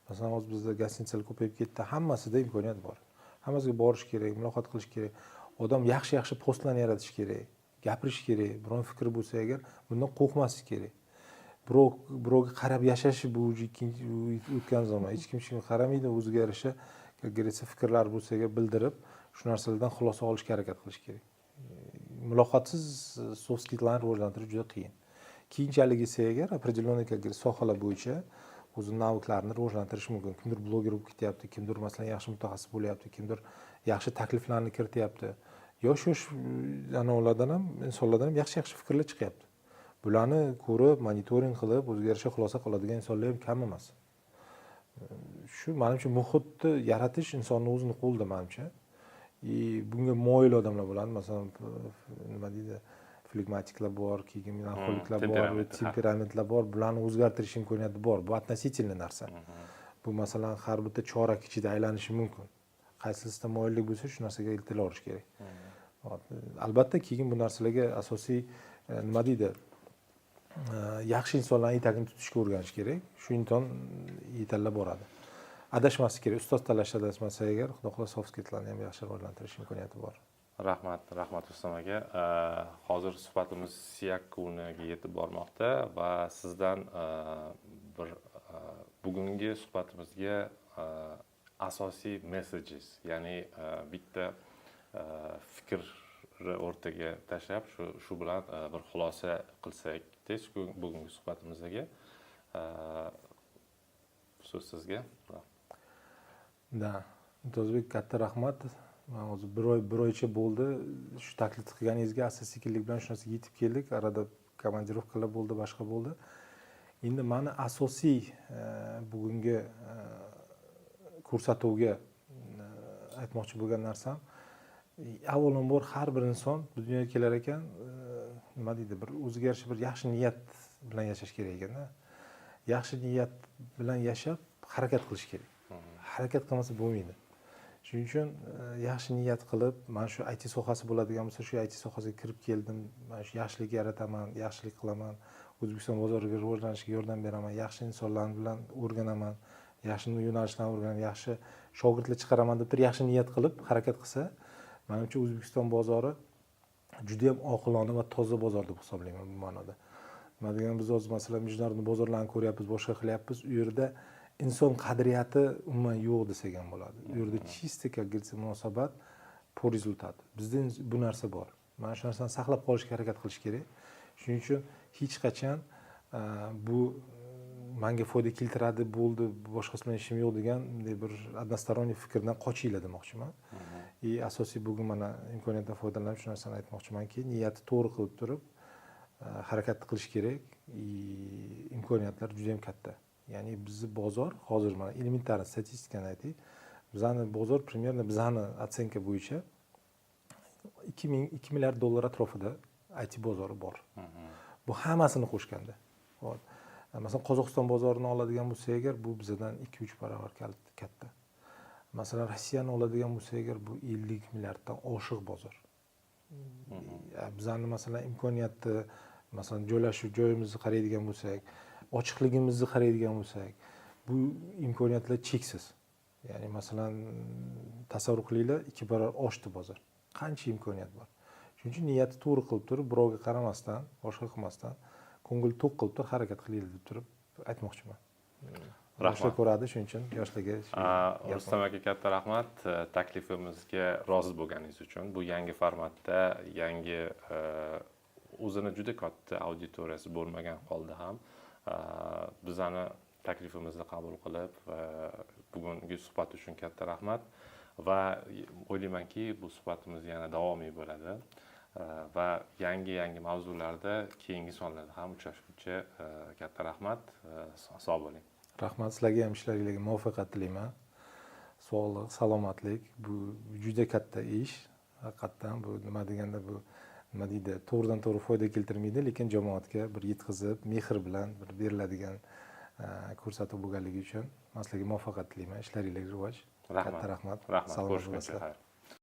masalan, hozir bizda gostinitsalar ko'payib ketdi, hammasida imkoniyat bor. Hammasiga borish kerak, muloqot qilish kerak. Odam yaxshi postlarni yaratish kerak, gapirish kerak. Biron fikr bo'lsa agar, bundan qo'rqmaslik kerak. Birovga qarab yashash bu ikkinchi o'tgan zaman. Hech kim hech kimga qaramaydi, o'ziga yarasha, как говорится, fikrlar bo'lsa agar bildirib, shu narsalardan xulosa olishga harakat qilish kerak. Muloqotsiz soft skilllarni rivojlantirish juda qiyin. Keyinchalik esa agar определенный sohalar bo'yicha o'zi naviklarni rivojlantirish mumkin. Kimdir bloger bo'lib ketyapti, kimdir masalan yaxshi mutaxassis bo'lyapti, kimdir yaxshi takliflarni kirityapti. Yosh anavilardan ham, insonlardan ham yaxshi fikrlar chiqyapti. Bularni ko'rib, monitoring qilib, o'ziga yarasha xulosa qiladigan insonlar ham kam emas. Shu menimcha muhitni yaratish insonning o'zini qo'lida menimcha. Bunga moyil odamlar bo'ladi, masalan, nima deydi, flegmatiklar bor, keyin melanxoliklar bor, temperamentlar bor, bularni o'zgartirish imkoniyati bor. Bu относительный narsa. Bu masalan har bitta chorak ichida aylanishi mumkin. Qaysisida moyillik bo'lsa, shu narsaga iltilo olish kerak. Albatta, keyin bu narsalarga asosiy nima deydi, yaxshi insonlarning etagini tutishga o'rganish kerak. Shu inson yetallab boradi. Adashmaslik kerak. Ustoz tanlashda adashmasa agar, xudo xohlasa soft skilllarni ham yaxshi rivojlantirish imkoniyati bor. Rahmat Rustam aka. Hozir suhbatimiz yakuniga yetib bormoqda va sizdan bir bugungi suhbatimizga asosiy messages, ya'ni bitta fikrni o'rtaga tashlab, shu bilan bir xulosa qilsak, bugungi suhbatimizga so'z sizga. Da, O'zbek katta rahmat. Men hozir bir oycha bo'ldi shu taklif qilganingizga asta-sekinlik bilan shu narsaga yetib keldik. Arada komandirovkalar bo'ldi, boshqa bo'ldi. Endi meni asosiy bugungi ko'rsatuvga aytmoqchi bo'lgan narsam, avvalambor har bir inson bu dunyoga kelar ekan, nima deydi, bir o'ziga yarasha bir yaxshi niyat bilan yashash kerak ekanda. Yaxshi niyat bilan yashab harakat qilish kerak. Harakat qilmasa bo'lmaydi. Shuning uchun yaxshi niyat qilib, men shu IT sohasi bo'ladigan bo'lsa, shu IT sohasiga kirib keldim. Men shu yaxshilik yarataman, yaxshilik qilaman, O'zbekiston bozoriga rivojlanishiga yordam beraman, yaxshi insonlar bilan o'rganaman, yaxshi yo'nalishlarni o'rganib, yaxshi shogirdlar chiqaraman deb yaxshi niyat qilib harakat qilsa, menimcha O'zbekiston bozori juda ham oqilona va toza bozor deb hisoblayman bu ma'noda. Nima degan, biz hozir masalan mijnoriy bozorlarni ko'ryapmiz, boshqa qilyapmiz. U yerda inson qadriyati umuman yo'q desak ham bo'ladi. U yerda чисто, как говорится, munosabat po rezultat. Bizda bu narsa bor. Mana shu narsani saqlab qolishga harakat qilish kerak. Shuning uchun hech qachon bu menga foyda keltiradi, bo'ldi, boshqasi bilan ishim yo'q degan bir односторонний fikrdan qochinglar demoqchiman. Asosiy bugun mana imkoniyatdan foydalanib shu narsani aytmoqchimanki, niyatni to'g'ri qilib turib harakat qilish kerak. Imkoniyatlar juda ham katta. Ya'ni bizni bozor hozir mana elementar statistikani aytaylik. Bizning bozor примерно bizning otsenka bo'yicha 2 milliard dollar atrofida IT bozori bor. Bu hammasini qo'shganda. Masalan, Qozog'iston bozorini oladigan bo'lsak agar, bu bizdan 2-3 barobar katta. Masalan, Rossiyani oladigan bo'lsak agar, bu 50 milliarddan oshiq bozor. Bizning masalan imkoniyatni, masalan, joylashuv joyimizni qaraydigan bo'lsak, ochiqligimizni qaraydigan bo'lsak, bu imkoniyatlar cheksiz. Ya'ni masalan, tasavvur qilinglar, 2 barobar oshdi bozor. Qancha imkoniyat bor. Shuning uchun niyatni to'g'ri qilib turib, birovga qaramasdan, boshqa qilmasdan, ko'ngil to'q qilib turib harakat qilaylik deb turib aytmoqchiman. Rahmat ko'radi, shuning uchun yoshlarga Rustam aka, katta rahmat taklifimizga rozi bo'lganingiz uchun. Bu yangi formatda, yangi o'zini juda katta auditoriyasi bo'lmagan holda ham bizani taklifimizni qabul qilib, bugungi suhbat uchun katta rahmat va o'ylaymanki, bu suhbatimiz yana davomiy bo'ladi va yangi mavzularda keyingi sonlarda ham uchrashguncha katta rahmat, sog' bo'ling. Rahmat, sizlarga ham ishlaringizga muvaffaqiyat tilayman. Sog'lik, salomatlik, bu juda katta ish. Haqiqatan bu nima deganda, bu nima deydi, to'g'ridan-to'g'ri foyda keltirmaydi, lekin jamoatga bir yetkazib, mehr bilan bir beriladigan ko'rsatuv bo'lganligi uchun sizlarga muvaffaqiyat tilayman. Ishlaringizga rivoj. Rahmat. Katta rahmat. Rahmat. Salomat Ko'rishguncha bo'lasizlar. xayr.